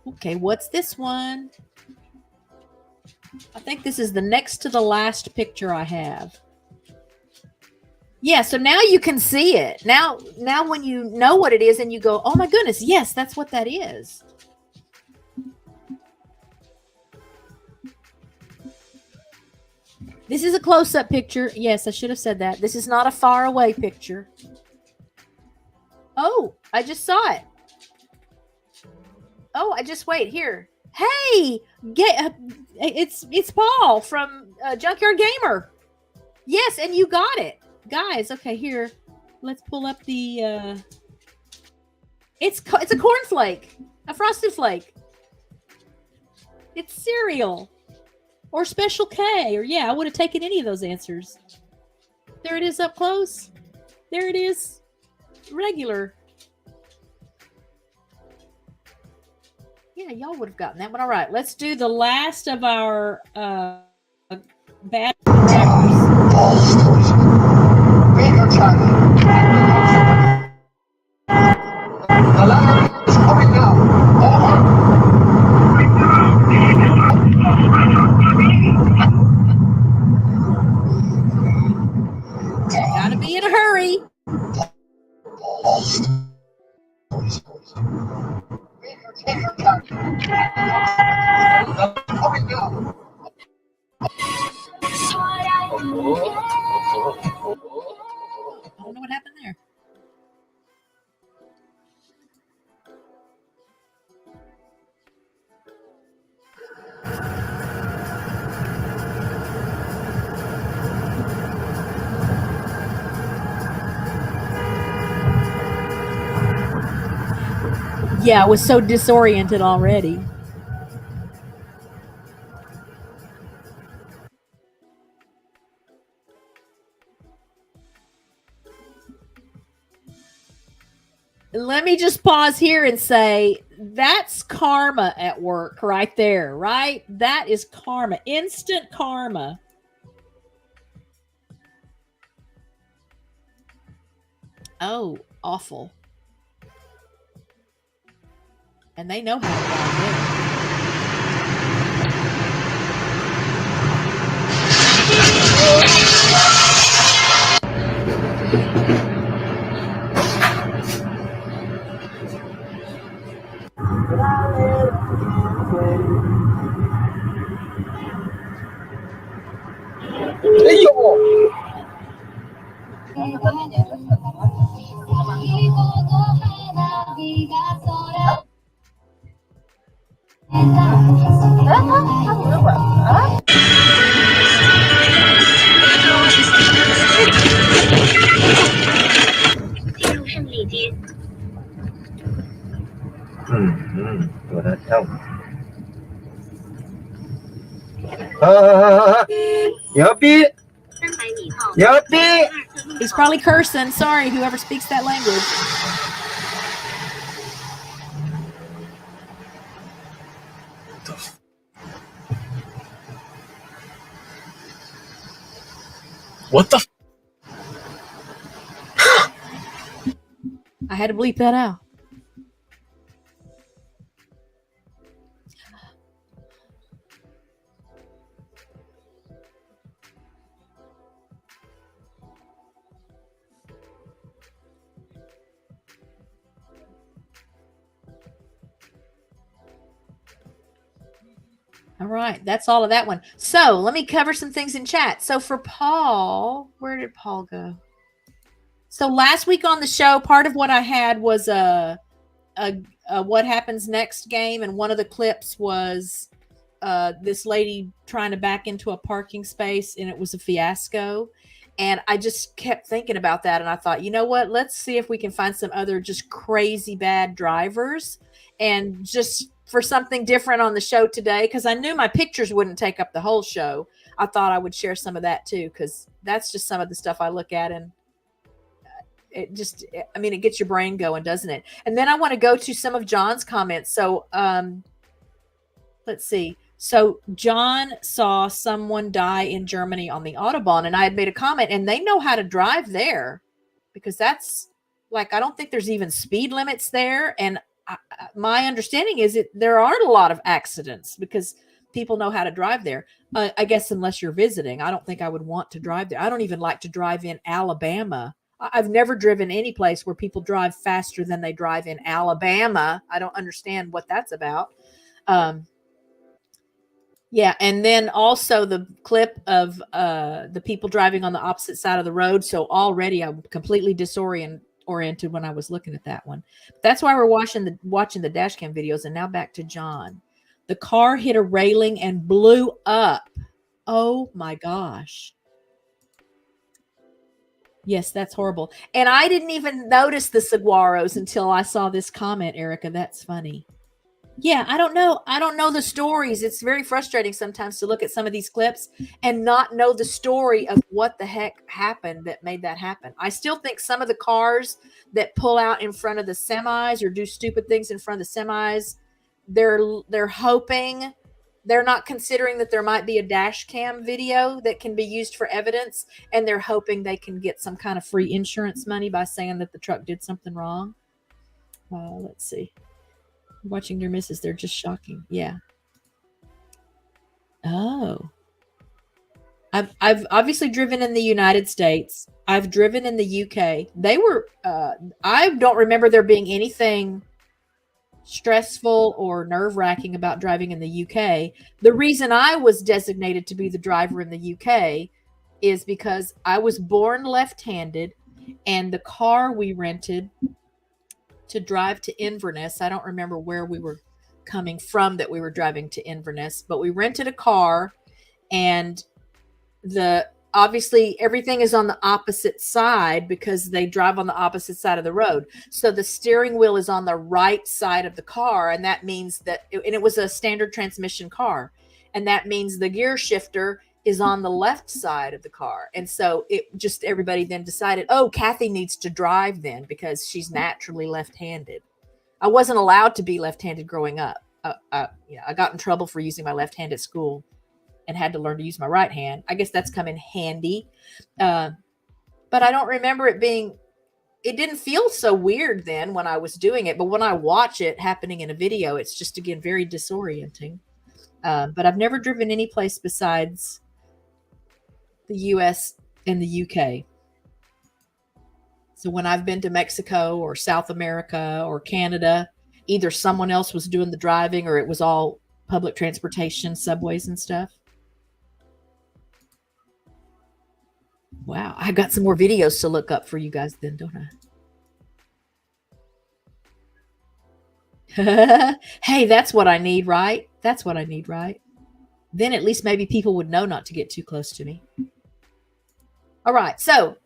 Okay, what's this one? I think this is the next to the last picture I have. Yeah, so now you can see it. Now when you know what it is and you go, oh my goodness, yes, that's what that is. This is a close-up picture. Yes, I should have said that. This is not a far away picture. Oh, I just saw it. Oh, wait here. Hey, it's Paul from Junkyard Gamer. Yes, and you got it, guys. Okay, here, let's pull up the. It's a cornflake, a frosted flake. It's cereal, or Special K, or yeah, I would have taken any of those answers. There it is up close. There it is, regular. Yeah, y'all would have gotten that one. All right, let's do the last of our bad Gotta be in a hurry. I don't know what happened there. Yeah, I was so disoriented already. Let me just pause here and say that's karma at work right there, right? That is karma, instant karma. Oh, awful. And they know how to log in. He's probably cursing. Sorry, whoever speaks that language. What the? I had to bleep that out. All right, that's all of that one. So let me cover some things in chat. So for Paul, where did Paul go? So last week on the show, part of what I had was a what happens next game, and one of the clips was this lady trying to back into a parking space, and it was a fiasco. And I just kept thinking about that, and I thought, you know what? Let's see if we can find some other just crazy bad drivers, and just for something different on the show today, because I knew my pictures wouldn't take up the whole show. I thought I would share some of that too, because that's just some of the stuff I look at, and it just, I mean, it gets your brain going, doesn't it? And then I want to go to some of John's comments. So let's see. So John saw someone die in Germany on the Autobahn, and I had made a comment, and they know how to drive there, because that's like, I don't think there's even speed limits there. And my understanding is there aren't a lot of accidents because people know how to drive there. I guess unless you're visiting, I don't think I would want to drive there. I don't even like to drive in Alabama. I've never driven any place where people drive faster than they drive in Alabama. I don't understand what that's about. Yeah, and then also the clip of the people driving on the opposite side of the road. So already I'm completely disoriented when I was looking at that one. That's why we're watching the dash cam videos. And now back to John. The car hit a railing and blew up. Oh my gosh. Yes, that's horrible. And I didn't even notice the saguaros until I saw this comment, Erica. That's funny. Yeah, I don't know. I don't know the stories. It's very frustrating sometimes to look at some of these clips and not know the story of what the heck happened that made that happen. I still think some of the cars that pull out in front of the semis or do stupid things in front of the semis, they're hoping, they're not considering that there might be a dash cam video that can be used for evidence, and they're hoping they can get some kind of free insurance money by saying that the truck did something wrong. Let's see. Watching their misses, they're just shocking. Yeah. Oh. I've obviously driven in the United States. I've driven in the UK. They were I don't remember there being anything stressful or nerve-wracking about driving in the UK. The reason I was designated to be the driver in the UK is because I was born left-handed, and the car we rented to drive to Inverness. I don't remember where we were coming from that we were driving to Inverness, but we rented a car, and obviously everything is on the opposite side because they drive on the opposite side of the road. So the steering wheel is on the right side of the car, and that means that, and it was a standard transmission car, and that means the gear shifter is on the left side of the car. And so everybody then decided, oh, Kathy needs to drive then because she's naturally left-handed. I wasn't allowed to be left-handed growing up. I got in trouble for using my left hand at school and had to learn to use my right hand. I guess that's come in handy. But I don't remember it didn't feel so weird then when I was doing it. But when I watch it happening in a video, it's just, again, very disorienting. But I've never driven any place besides the US and the UK. So when I've been to Mexico or South America or Canada, either someone else was doing the driving or it was all public transportation, subways and stuff. Wow, I got some more videos to look up for you guys then, don't I? Hey, that's what I need, right? That's what I need, right? Then at least maybe people would know not to get too close to me. All right, so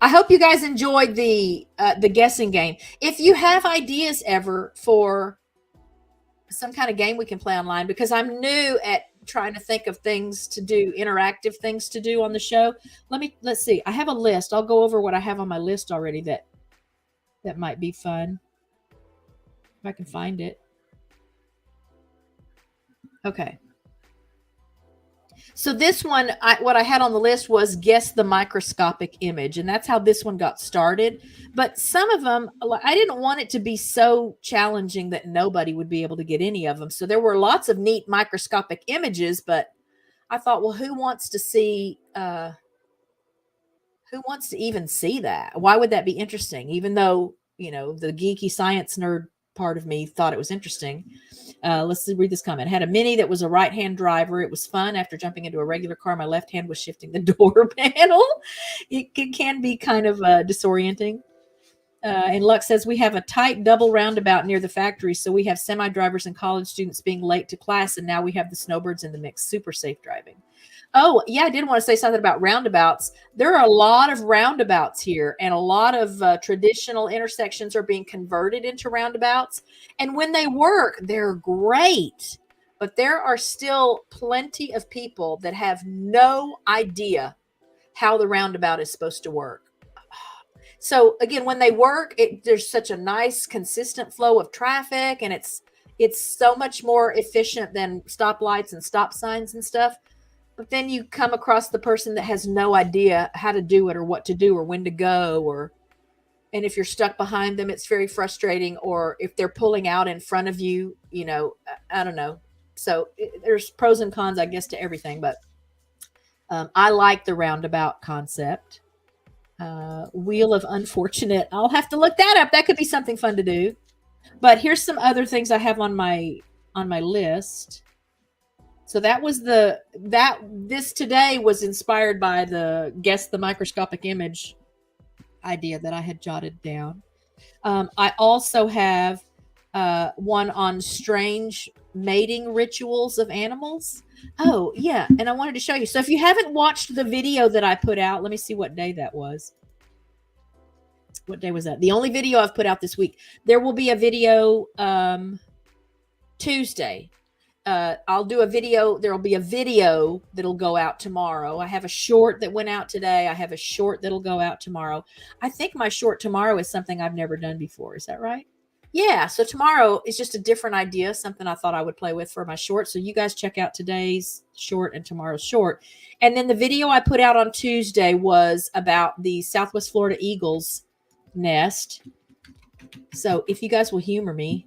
I hope you guys enjoyed the guessing game. If you have ideas ever for some kind of game we can play online, because I'm new at trying to think of things to do, interactive things to do on the show. Let's see. I have a list. I'll go over what I have on my list already that might be fun. If I can find it. Okay. So this one, what I had on the list was guess the microscopic image. And that's how this one got started. But some of them, I didn't want it to be so challenging that nobody would be able to get any of them. So there were lots of neat microscopic images. But I thought, well, who wants to see, who wants to even see that? Why would that be interesting? Even though, the geeky science nerd part of me thought it was interesting. Let's read this comment. Had a Mini that was a right-hand driver. It was fun. After jumping into a regular car, my left hand was shifting the door panel. It can be kind of disorienting. And Luck says we have a tight double roundabout near the factory, so we have semi-drivers and college students being late to class, and now we have the snowbirds in the mix. Super safe driving. Oh, yeah, I did want to say something about roundabouts. There are a lot of roundabouts here, and a lot of traditional intersections are being converted into roundabouts. And when they work, they're great. But there are still plenty of people that have no idea how the roundabout is supposed to work. So again, when they work, there's such a nice, consistent flow of traffic, and it's so much more efficient than stoplights and stop signs and stuff. But then you come across the person that has no idea how to do it or what to do or when to go, and if you're stuck behind them, it's very frustrating. Or if they're pulling out in front of you, I don't know. So there's pros and cons, I guess, to everything. But I like the roundabout concept. Wheel of Unfortunate. I'll have to look that up. That could be something fun to do. But here's some other things I have on my list. So that was this today was inspired by the guess the microscopic image idea that I had jotted down. I also have one on strange mating rituals of animals. Oh, yeah. And I wanted to show you. So if you haven't watched the video that I put out, let me see what day that was. What day was that? The only video I've put out this week. There will be a video Tuesday. I'll do a video. There'll be a video that'll go out tomorrow. I have a short that went out today. I have a short that'll go out tomorrow. I think my short tomorrow is something I've never done before. Is that right? Yeah. So tomorrow is just a different idea, something I thought I would play with for my short. So you guys check out today's short and tomorrow's short. And then the video I put out on Tuesday was about the Southwest Florida Eagles nest. So if you guys will humor me,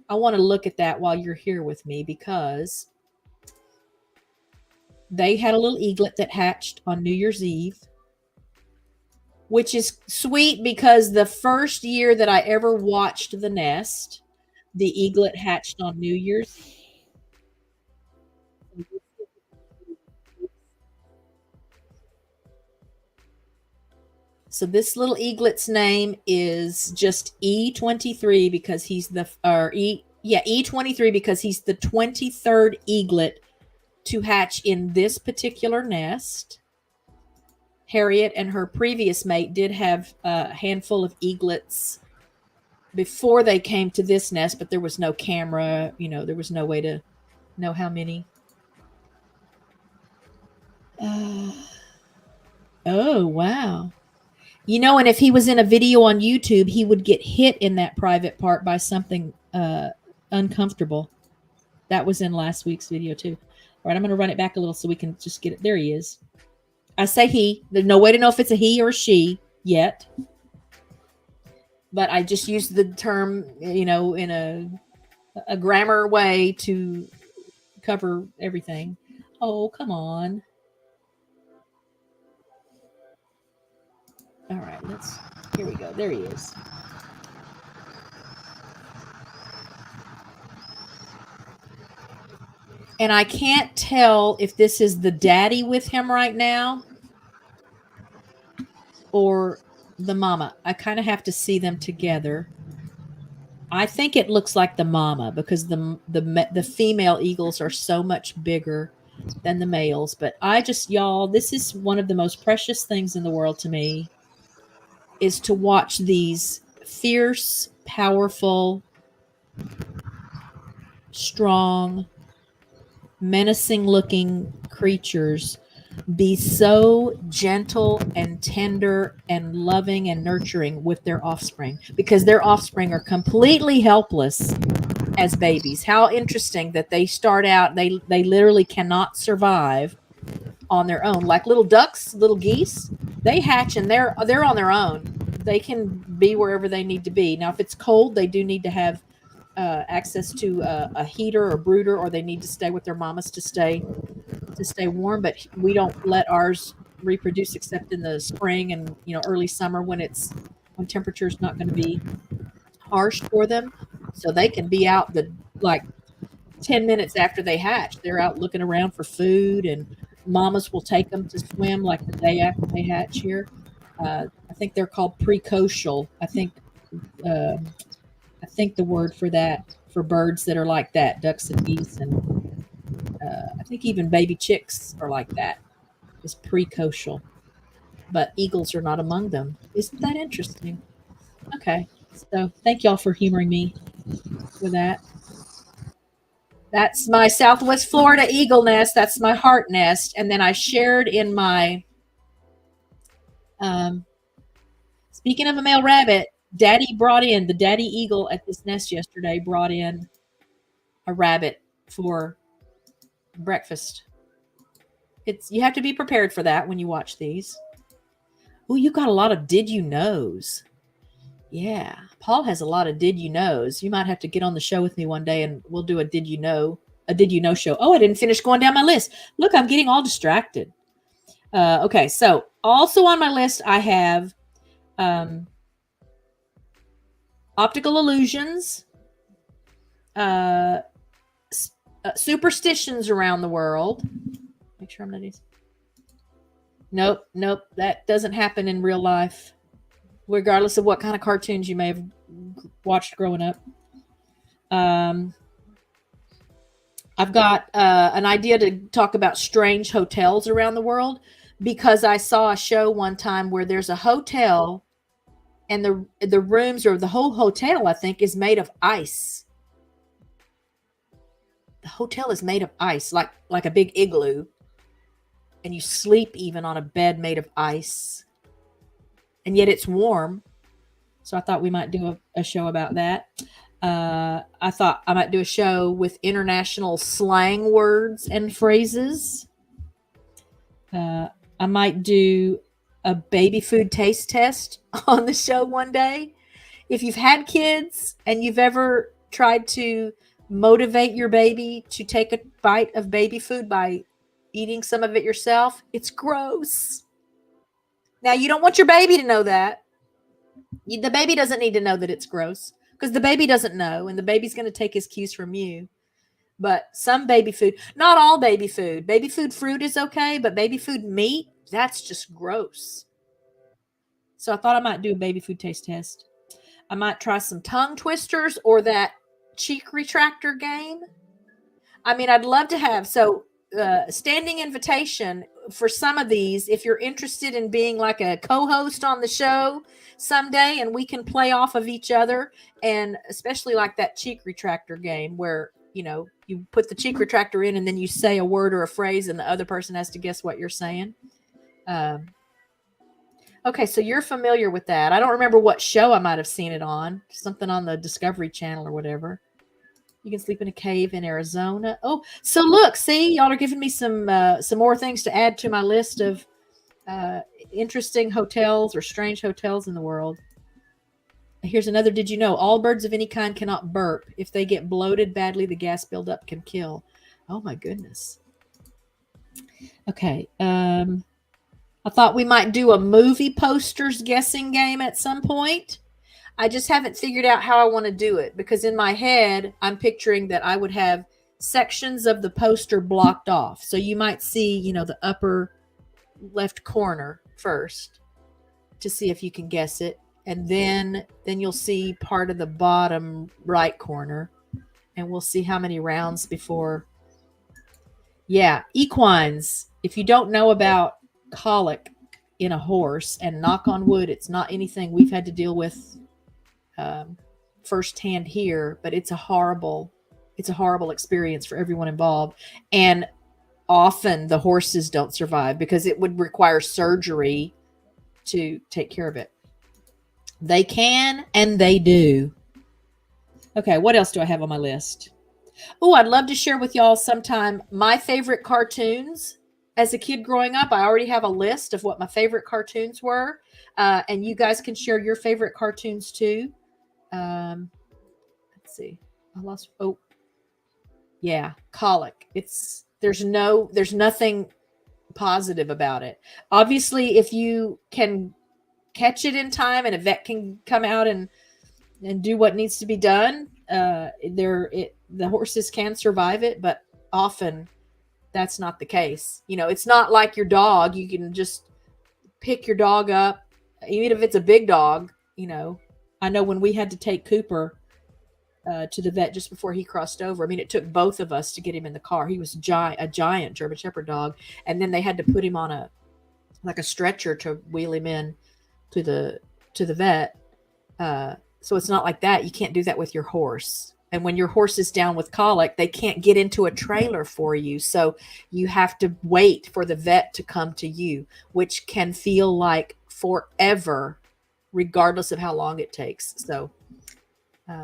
I want to look at that while you're here with me, because they had a little eaglet that hatched on New Year's Eve, which is sweet because the first year that I ever watched the nest, the eaglet hatched on New Year's Eve. So this little eaglet's name is just E23 because he's E23 because he's the 23rd eaglet to hatch in this particular nest. Harriet and her previous mate did have a handful of eaglets before they came to this nest, but there was no camera, there was no way to know how many. Oh, wow. And if he was in a video on YouTube, he would get hit in that private part by something uncomfortable. That was in last week's video too. All right, I'm going to run it back a little so we can just get it. There he is. I say he. There's no way to know if it's a he or a she yet. But I just used the term, in a grammar way to cover everything. Oh, come on. All right, here we go. There he is. And I can't tell if this is the daddy with him right now or the mama. I kind of have to see them together. I think it looks like the mama because the female eagles are so much bigger than the males. But y'all, this is one of the most precious things in the world to me, is to watch these fierce, powerful, strong, menacing-looking creatures be so gentle and tender and loving and nurturing with their offspring, because their offspring are completely helpless as babies. How interesting that they start out, they literally cannot survive on their own. Like little ducks, little geese, they hatch and they're on their own. They can be wherever they need to be. Now, if it's cold, they do need to have access to a heater or brooder, or they need to stay with their mamas to stay warm. But we don't let ours reproduce except in the spring and early summer when temperature's not going to be harsh for them. So they can be out 10 minutes after they hatch. They're out looking around for food, and mamas will take them to swim like the day after they hatch here. I think they're called precocial. I think I think the word for that, for birds that are like that, ducks and geese, and I think even baby chicks are like that, is precocial. But eagles are not among them. Isn't that interesting? Okay. So thank y'all for humoring me with that. That's my Southwest Florida eagle nest. That's my heart nest. And then I shared in my, speaking of a male rabbit, Daddy brought in, the daddy eagle at this nest yesterday brought in a rabbit for breakfast. You have to be prepared for that when you watch these. Oh, you got a lot of did you knows. Yeah, Paul has a lot of did you knows. You might have to get on the show with me one day and we'll do a did you know show. Oh, I didn't finish going down my list. Look, I'm getting all distracted. Okay, so also on my list I have optical illusions, superstitions around the world. Make sure I'm not easy. Nope, that doesn't happen in real life, regardless of what kind of cartoons you may have watched growing up. I've got an idea to talk about strange hotels around the world, because I saw a show one time where there's a hotel and the rooms, or the whole hotel, I think, is made of ice. The hotel is made of ice, like a big igloo. And you sleep even on a bed made of ice. And yet it's warm. So I thought we might do a show about that. I thought I might do a show with international slang words and phrases. I might do a baby food taste test on the show one day. If you've had kids and you've ever tried to motivate your baby to take a bite of baby food by eating some of it yourself, it's gross. Now, you don't want your baby to know that. The baby doesn't need to know that it's gross, because the baby doesn't know, and the baby's going to take his cues from you. But some baby food, not all baby food. Baby food fruit is okay, but baby food meat, that's just gross. So I thought I might do a baby food taste test. I might try some tongue twisters or that cheek retractor game. I mean, I'd love to have, standing invitation for some of these, if you're interested in being like a co-host on the show someday, and we can play off of each other, and especially like that cheek retractor game where, you put the cheek retractor in and then you say a word or a phrase and the other person has to guess what you're saying. Okay, so you're familiar with that. I don't remember what show I might have seen it on, something on the Discovery Channel or whatever. You can sleep in a cave in Arizona. Oh, so look, see, y'all are giving me some more things to add to my list of interesting hotels or strange hotels in the world. Here's another. Did you know all birds of any kind cannot burp? If they get bloated badly, the gas buildup can kill. Oh my goodness. Okay. I thought we might do a movie posters guessing game at some point. I just haven't figured out how I want to do it, because in my head, I'm picturing that I would have sections of the poster blocked off. So you might see, the upper left corner first to see if you can guess it. And then you'll see part of the bottom right corner, and we'll see how many rounds before. Yeah, equines. If you don't know about colic in a horse, and knock on wood, it's not anything we've had to deal with firsthand here, but it's a horrible experience for everyone involved. And often the horses don't survive because it would require surgery to take care of it. They can, and they do. Okay, what else do I have on my list? Oh, I'd love to share with y'all sometime my favorite cartoons as a kid growing up. I already have a list of what my favorite cartoons were, and you guys can share your favorite cartoons too. Let's see. I lost. Oh, yeah, colic. There's nothing positive about it. Obviously, if you can catch it in time and a vet can come out and do what needs to be done, the horses can survive it, but often that's not the case. It's not like your dog. You can just pick your dog up, even if it's a big dog, I know when we had to take Cooper to the vet just before he crossed over. I mean, it took both of us to get him in the car. He was a giant German Shepherd dog, and then they had to put him on a stretcher to wheel him in to the vet. So it's not like that. You can't do that with your horse. And when your horse is down with colic, they can't get into a trailer for you. So you have to wait for the vet to come to you, which can feel like forever, regardless of how long it takes. So, did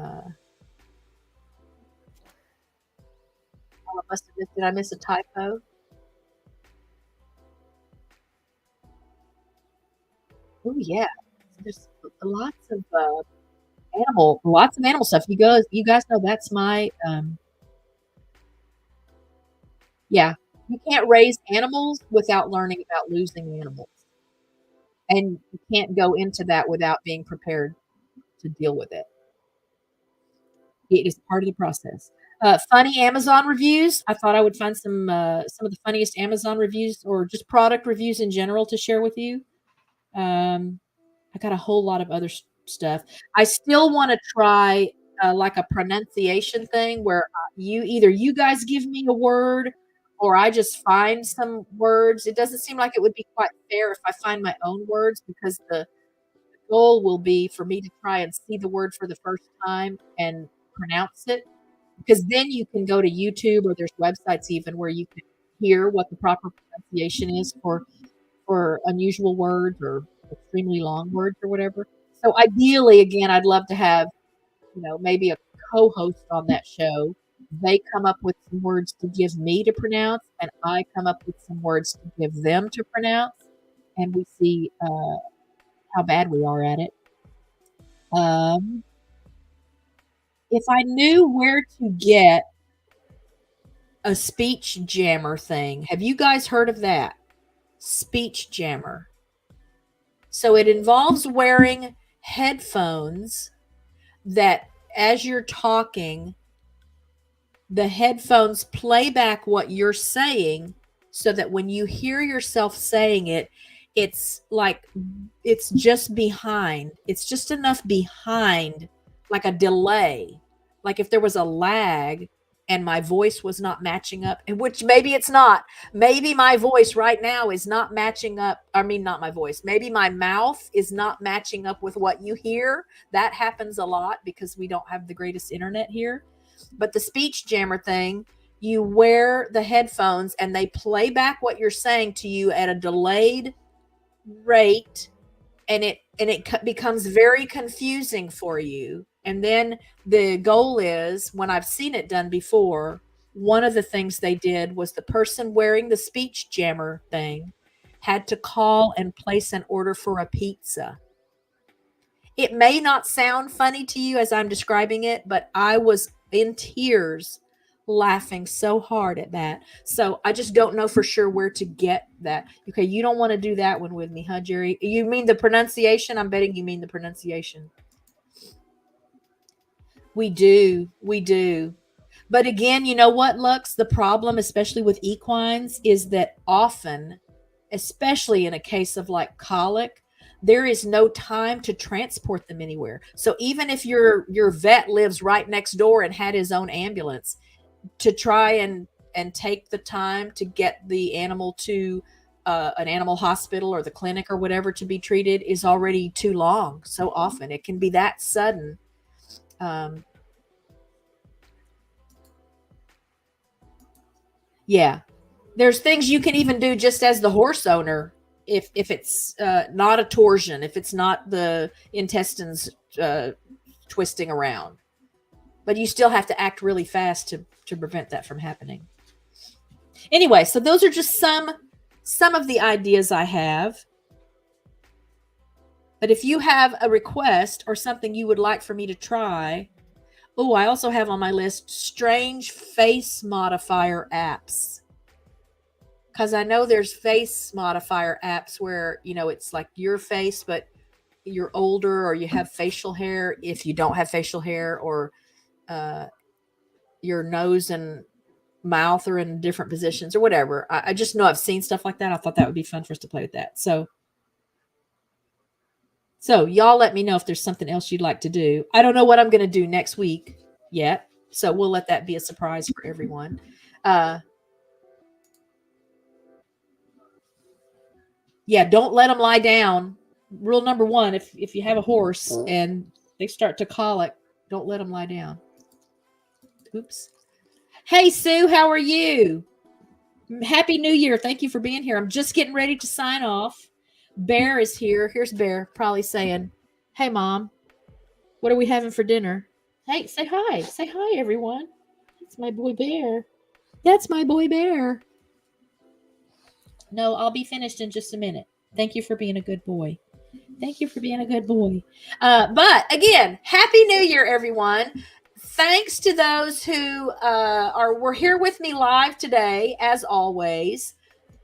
I miss a typo? Oh yeah, there's lots of animal stuff. You guys know that's my yeah. You can't raise animals without learning about losing animals, and you can't go into that without being prepared to deal with it. It is part of the process. Funny Amazon reviews. I thought I would find some of the funniest Amazon reviews or just product reviews in general to share with you. I got a whole lot of other stuff. I still want to try like a pronunciation thing where you guys give me a word or I just find some words. It doesn't seem like it would be quite fair if I find my own words because the goal will be for me to try and see the word for the first time and pronounce it because then you can go to YouTube or there's websites even where you can hear what the proper pronunciation is for unusual words or extremely long words or whatever. So ideally, again, I'd love to have, maybe a co-host on that show. They come up with some words to give me to pronounce, and I come up with some words to give them to pronounce, and we see how bad we are at it. If I knew where to get a speech jammer thing, have you guys heard of that? Speech jammer. So it involves wearing headphones that as you're talking, the headphones play back what you're saying so that when you hear yourself saying it, it's like it's just behind. It's just enough behind, like a delay. Like if there was a lag and my voice was not matching up, and which maybe it's not. Maybe my voice right now is not matching up. I mean, not my voice. Maybe my mouth is not matching up with what you hear. That happens a lot because we don't have the greatest internet here. But the speech jammer thing, you wear the headphones and they play back what you're saying to you at a delayed rate, and it becomes very confusing for you. And then the goal is, when I've seen it done before, one of the things they did was the person wearing the speech jammer thing had to call and place an order for a pizza. It may not sound funny to you as I'm describing it, but I was in tears laughing so hard at that. So I just don't know for sure where to get that. Okay, you don't want to do that one with me, huh, Jerry? You mean the pronunciation? I'm betting you mean the pronunciation. We do. But again, you know what, Lux? The problem, especially with equines, is that often, especially in a case of like colic, there is no time to transport them anywhere. So even if your vet lives right next door and had his own ambulance, to try and take the time to get the animal to an animal hospital or the clinic or whatever to be treated is already too long. So often it can be that sudden. Yeah, there's things you can even do just as the horse owner if it's not a torsion, if it's not the intestines twisting around, but you still have to act really fast to prevent that from happening. Anyway, so those are just some of the ideas I have. But if you have a request or something you would like for me to try, I also have on my list strange face modifier apps. Because I know there's face modifier apps where, it's like your face, but you're older or you have facial hair if you don't have facial hair, or your nose and mouth are in different positions or whatever. I just know I've seen stuff like that. I thought that would be fun for us to play with that. So So y'all let me know if there's something else you'd like to do. I don't know what I'm going to do next week yet. So we'll let that be a surprise for everyone. Yeah, don't let them lie down. Rule number 1, if you have a horse and they start to colic, don't let them lie down. Oops. Hey, Sue, how are you? Happy New Year. Thank you for being here. I'm just getting ready to sign off. Bear is here. Here's Bear probably saying, hey, Mom, what are we having for dinner? Hey, say hi. Say hi, everyone. That's my boy Bear. That's my boy Bear. No, I'll be finished in just a minute. Thank you for being a good boy. Thank you for being a good boy. But again, Happy New Year, everyone. Thanks to those who were here with me live today, as always.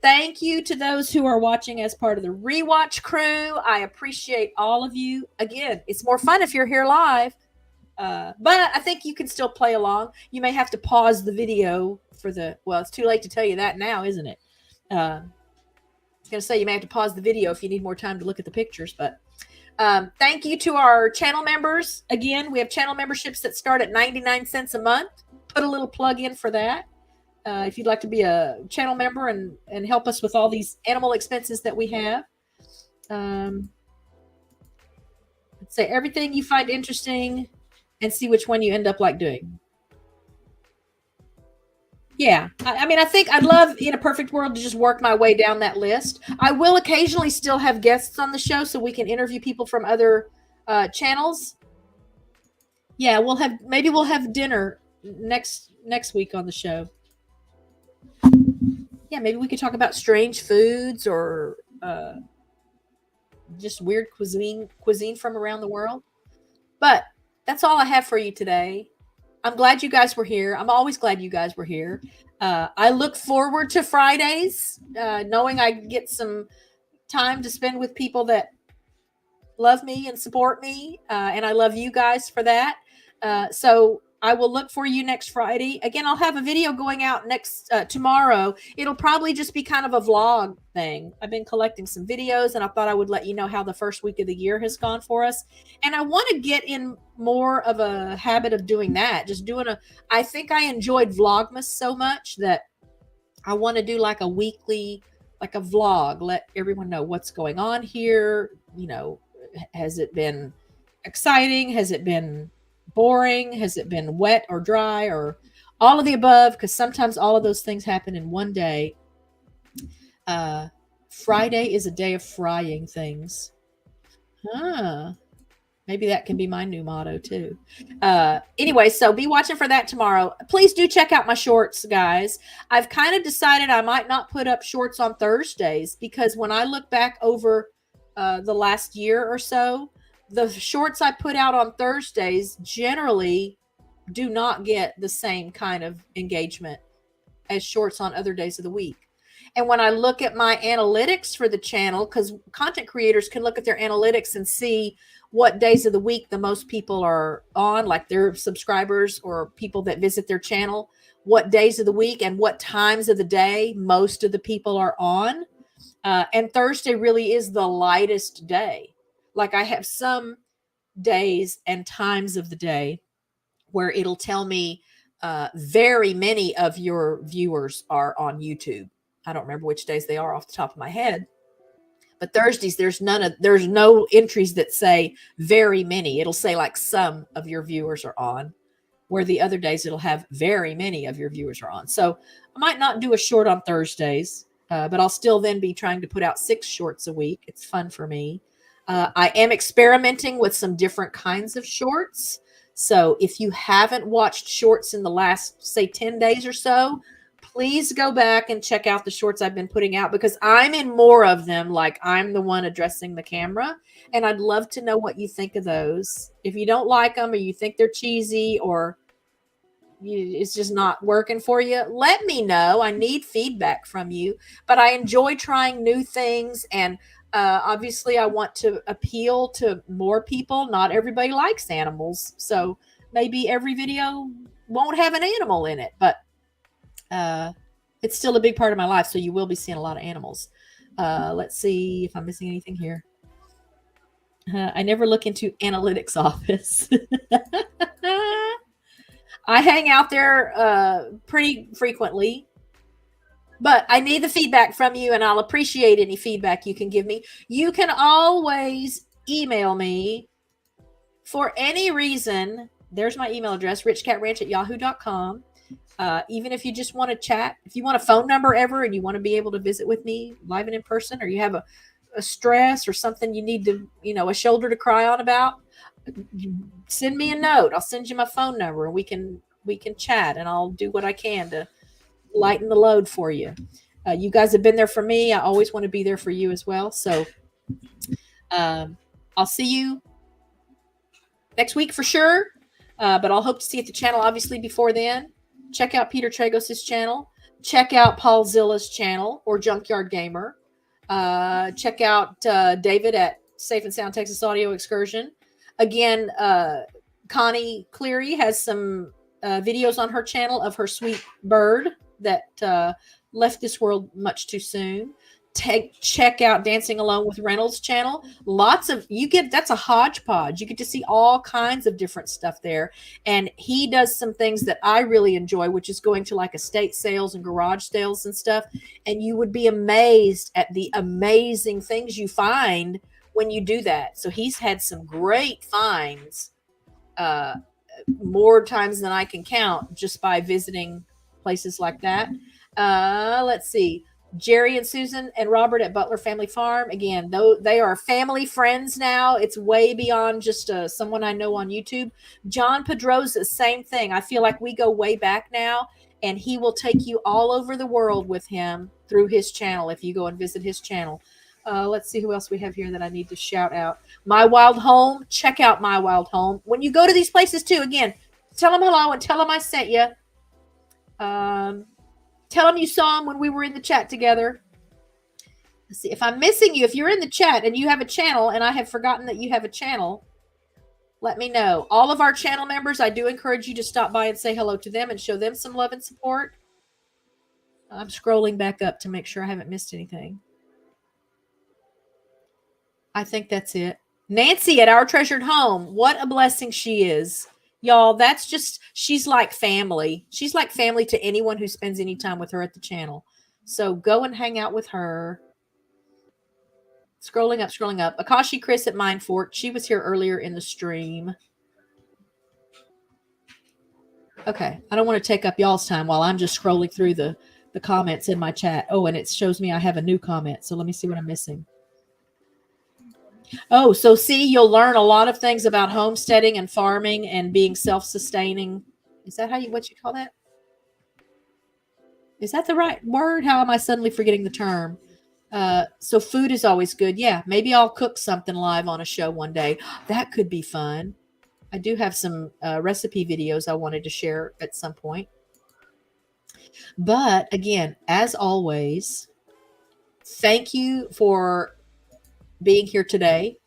Thank you to those who are watching as part of the rewatch crew. I appreciate all of you. Again, it's more fun if you're here live. But I think you can still play along. You may have to pause the video it's too late to tell you that now, isn't it? I was going to say you may have to pause the video if you need more time to look at the pictures, but thank you to our channel members. Again, we have channel memberships that start at 99 cents a month. Put a little plug in for that. If you'd like to be a channel member and help us with all these animal expenses that we have. Let's say everything you find interesting and see which one you end up like doing. Yeah. I mean, I think I'd love in a perfect world to just work my way down that list. I will occasionally still have guests on the show so we can interview people from other channels. Yeah, we'll have dinner next week on the show. Yeah, maybe we could talk about strange foods or just weird cuisine from around the world. But that's all I have for you today. I'm glad you guys were here. I'm always glad you guys were here. I look forward to Fridays, knowing I get some time to spend with people that love me and support me. And I love you guys for that. So I will look for you next Friday. Again, I'll have a video going out tomorrow. It'll probably just be kind of a vlog thing. I've been collecting some videos and I thought I would let you know how the first week of the year has gone for us. And I want to get in more of a habit of doing that. I think I enjoyed Vlogmas so much that I want to do like a weekly, like a vlog, let everyone know what's going on here. You know, has it been exciting? Has it been boring? Has it been wet or dry or all of the above? Because sometimes all of those things happen in one day. Friday is a day of frying things. Maybe that can be my new motto too. Anyway, so be watching for that tomorrow. Please do check out my shorts, guys. I've kind of decided I might not put up shorts on Thursdays because when I look back over the last year or so, the shorts I put out on Thursdays generally do not get the same kind of engagement as shorts on other days of the week. And when I look at my analytics for the channel, because content creators can look at their analytics and see what days of the week the most people are on, like their subscribers or people that visit their channel, what days of the week and what times of the day most of the people are on. And Thursday really is the lightest day. Like I have some days and times of the day where it'll tell me very many of your viewers are on YouTube. I don't remember which days they are off the top of my head. But Thursdays, there's no entries that say very many. It'll say like some of your viewers are on, where the other days it'll have very many of your viewers are on. So I might not do a short on Thursdays, but I'll still then be trying to put out 6 shorts a week. It's fun for me. I am experimenting with some different kinds of shorts. So if you haven't watched shorts in the last, say, 10 days or so, please go back and check out the shorts I've been putting out because I'm in more of them. Like I'm the one addressing the camera and I'd love to know what you think of those. If you don't like them or you think they're cheesy or it's just not working for you, let me know. I need feedback from you, but I enjoy trying new things. And obviously I want to appeal to more people. Not everybody likes animals. So maybe every video won't have an animal in it, but it's still a big part of my life. So you will be seeing a lot of animals. Let's see if I'm missing anything here. I never look into analytics office. I hang out there pretty frequently, but I need the feedback from you, and I'll appreciate any feedback you can give me. You can always email me for any reason. There's my email address, richcatranch@yahoo.com. Even if you just want to chat, if you want a phone number ever and you want to be able to visit with me live and in person, or you have a stress or something you need to, a shoulder to cry on about, send me a note. I'll send you my phone number and we can chat, and I'll do what I can to lighten the load for you. You guys have been there for me. I always want to be there for you as well. So I'll see you next week for sure. But I'll hope to see you at the channel obviously before then. Check out Peter Tragos' channel. Check out Paul Zilla's channel, or Junkyard Gamer. Check out David at Safe and Sound Texas Audio Excursion. Again, Connie Cleary has some videos on her channel of her sweet bird that left this world much too soon. Check out Dancing Alone with Reynolds channel. That's a hodgepodge. You get to see all kinds of different stuff there. And he does some things that I really enjoy, which is going to like estate sales and garage sales and stuff. And you would be amazed at the amazing things you find when you do that. So he's had some great finds, more times than I can count, just by visiting places like that. Let's see. Jerry and Susan and Robert at Butler Family Farm. Again, though they are family friends now. It's way beyond just someone I know on YouTube. John Pedroza, same thing. I feel like we go way back now, and he will take you all over the world with him through his channel if you go and visit his channel. Let's see who else we have here that I need to shout out. My Wild Home. Check out My Wild Home. When you go to these places too, again, tell them hello and tell them I sent you. Tell them you saw them when we were in the chat together. Let's see if I'm missing you. If you're in the chat and you have a channel and I have forgotten that you have a channel, let me know. All of our channel members, I do encourage you to stop by and say hello to them and show them some love and support. I'm scrolling back up to make sure I haven't missed anything. I think that's it. Nancy at Our Treasured Home. What a blessing she is. Y'all, she's like family. She's like family to anyone who spends any time with her at the channel. So go and hang out with her. Scrolling up. Akashi Chris at Mind Fort. She was here earlier in the stream. Okay. I don't want to take up y'all's time while I'm just scrolling through the comments in my chat. Oh, and it shows me I have a new comment. So let me see what I'm missing. Oh, so see, you'll learn a lot of things about homesteading and farming and being self-sustaining. Is that what you call that? Is that the right word? How am I suddenly forgetting the term? So food is always good. Yeah, maybe I'll cook something live on a show one day. That could be fun. I do have some recipe videos I wanted to share at some point. But again, as always, thank you for being here today.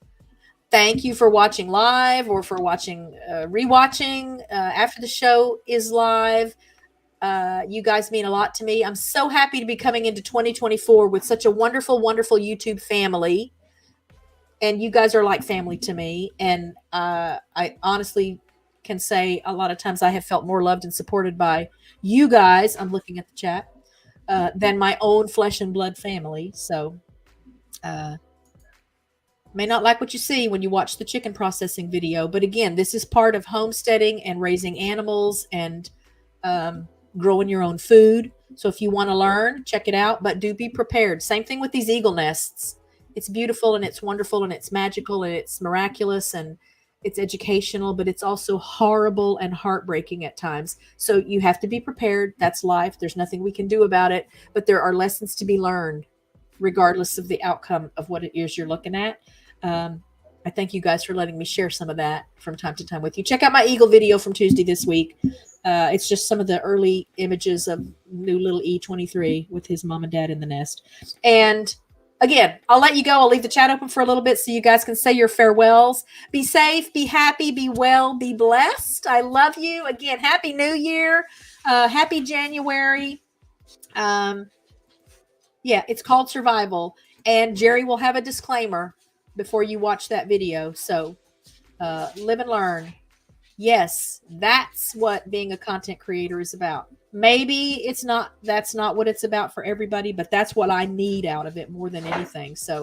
Thank you for watching live or for watching, rewatching after the show is live. You guys mean a lot to me. I'm so happy to be coming into 2024 with such a wonderful, wonderful YouTube family. And you guys are like family to me. And I honestly can say a lot of times I have felt more loved and supported by you guys. I'm looking at the chat than my own flesh and blood family. So, may not like what you see when you watch the chicken processing video, but again, this is part of homesteading and raising animals and growing your own food. So if you want to learn, check it out, but do be prepared. Same thing with these eagle nests. It's beautiful and it's wonderful and it's magical and it's miraculous and it's educational, but it's also horrible and heartbreaking at times. So you have to be prepared. That's life. There's nothing we can do about it, but there are lessons to be learned regardless of the outcome of what it is you're looking at. I thank you guys for letting me share some of that from time to time with you. Check out my eagle video from Tuesday this week. It's just some of the early images of new little E23 with his mom and dad in the nest. And again, I'll let you go. I'll leave the chat open for a little bit so you guys can say your farewells. Be safe, be happy, be well, be blessed. I love you. Again, Happy New Year. Happy January. Yeah, it's called survival. And Jerry will have a disclaimer. before you watch that video. So live and learn. Yes, that's what being a content creator is about. Maybe that's not what it's about for everybody, but that's what I need out of it more than anything. So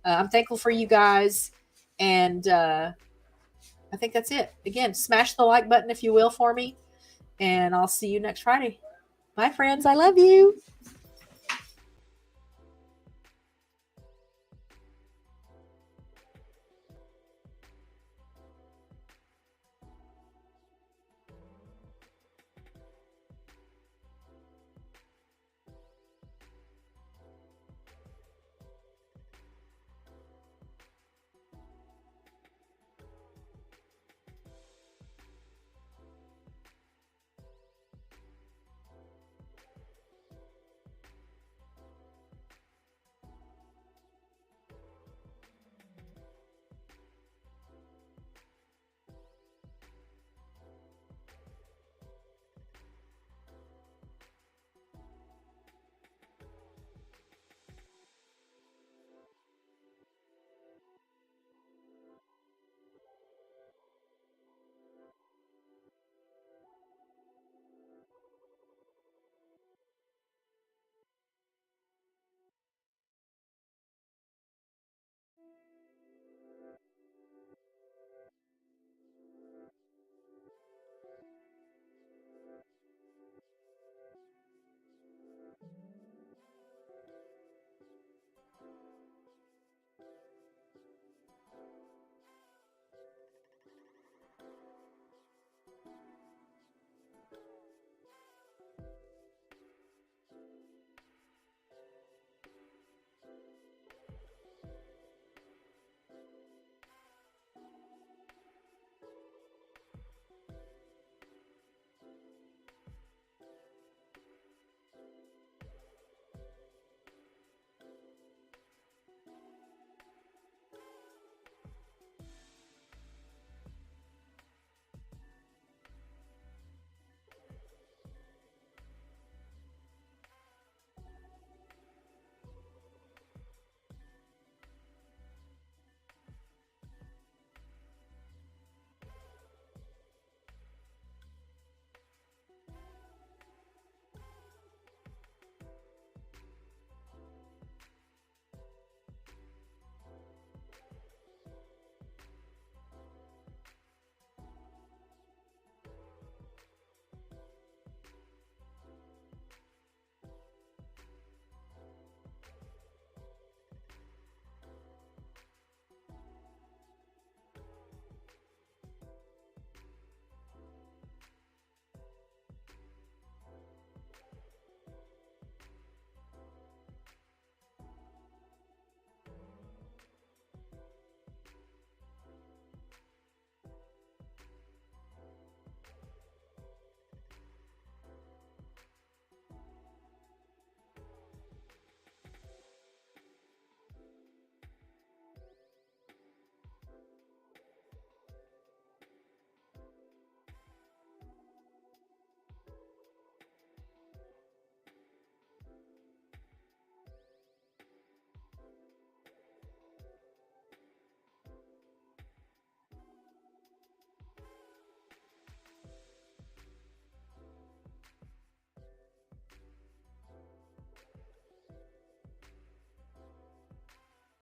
I'm thankful for you guys. And I think that's it. Again, smash the like button if you will for me. And I'll see you next Friday. Bye, friends. I love you.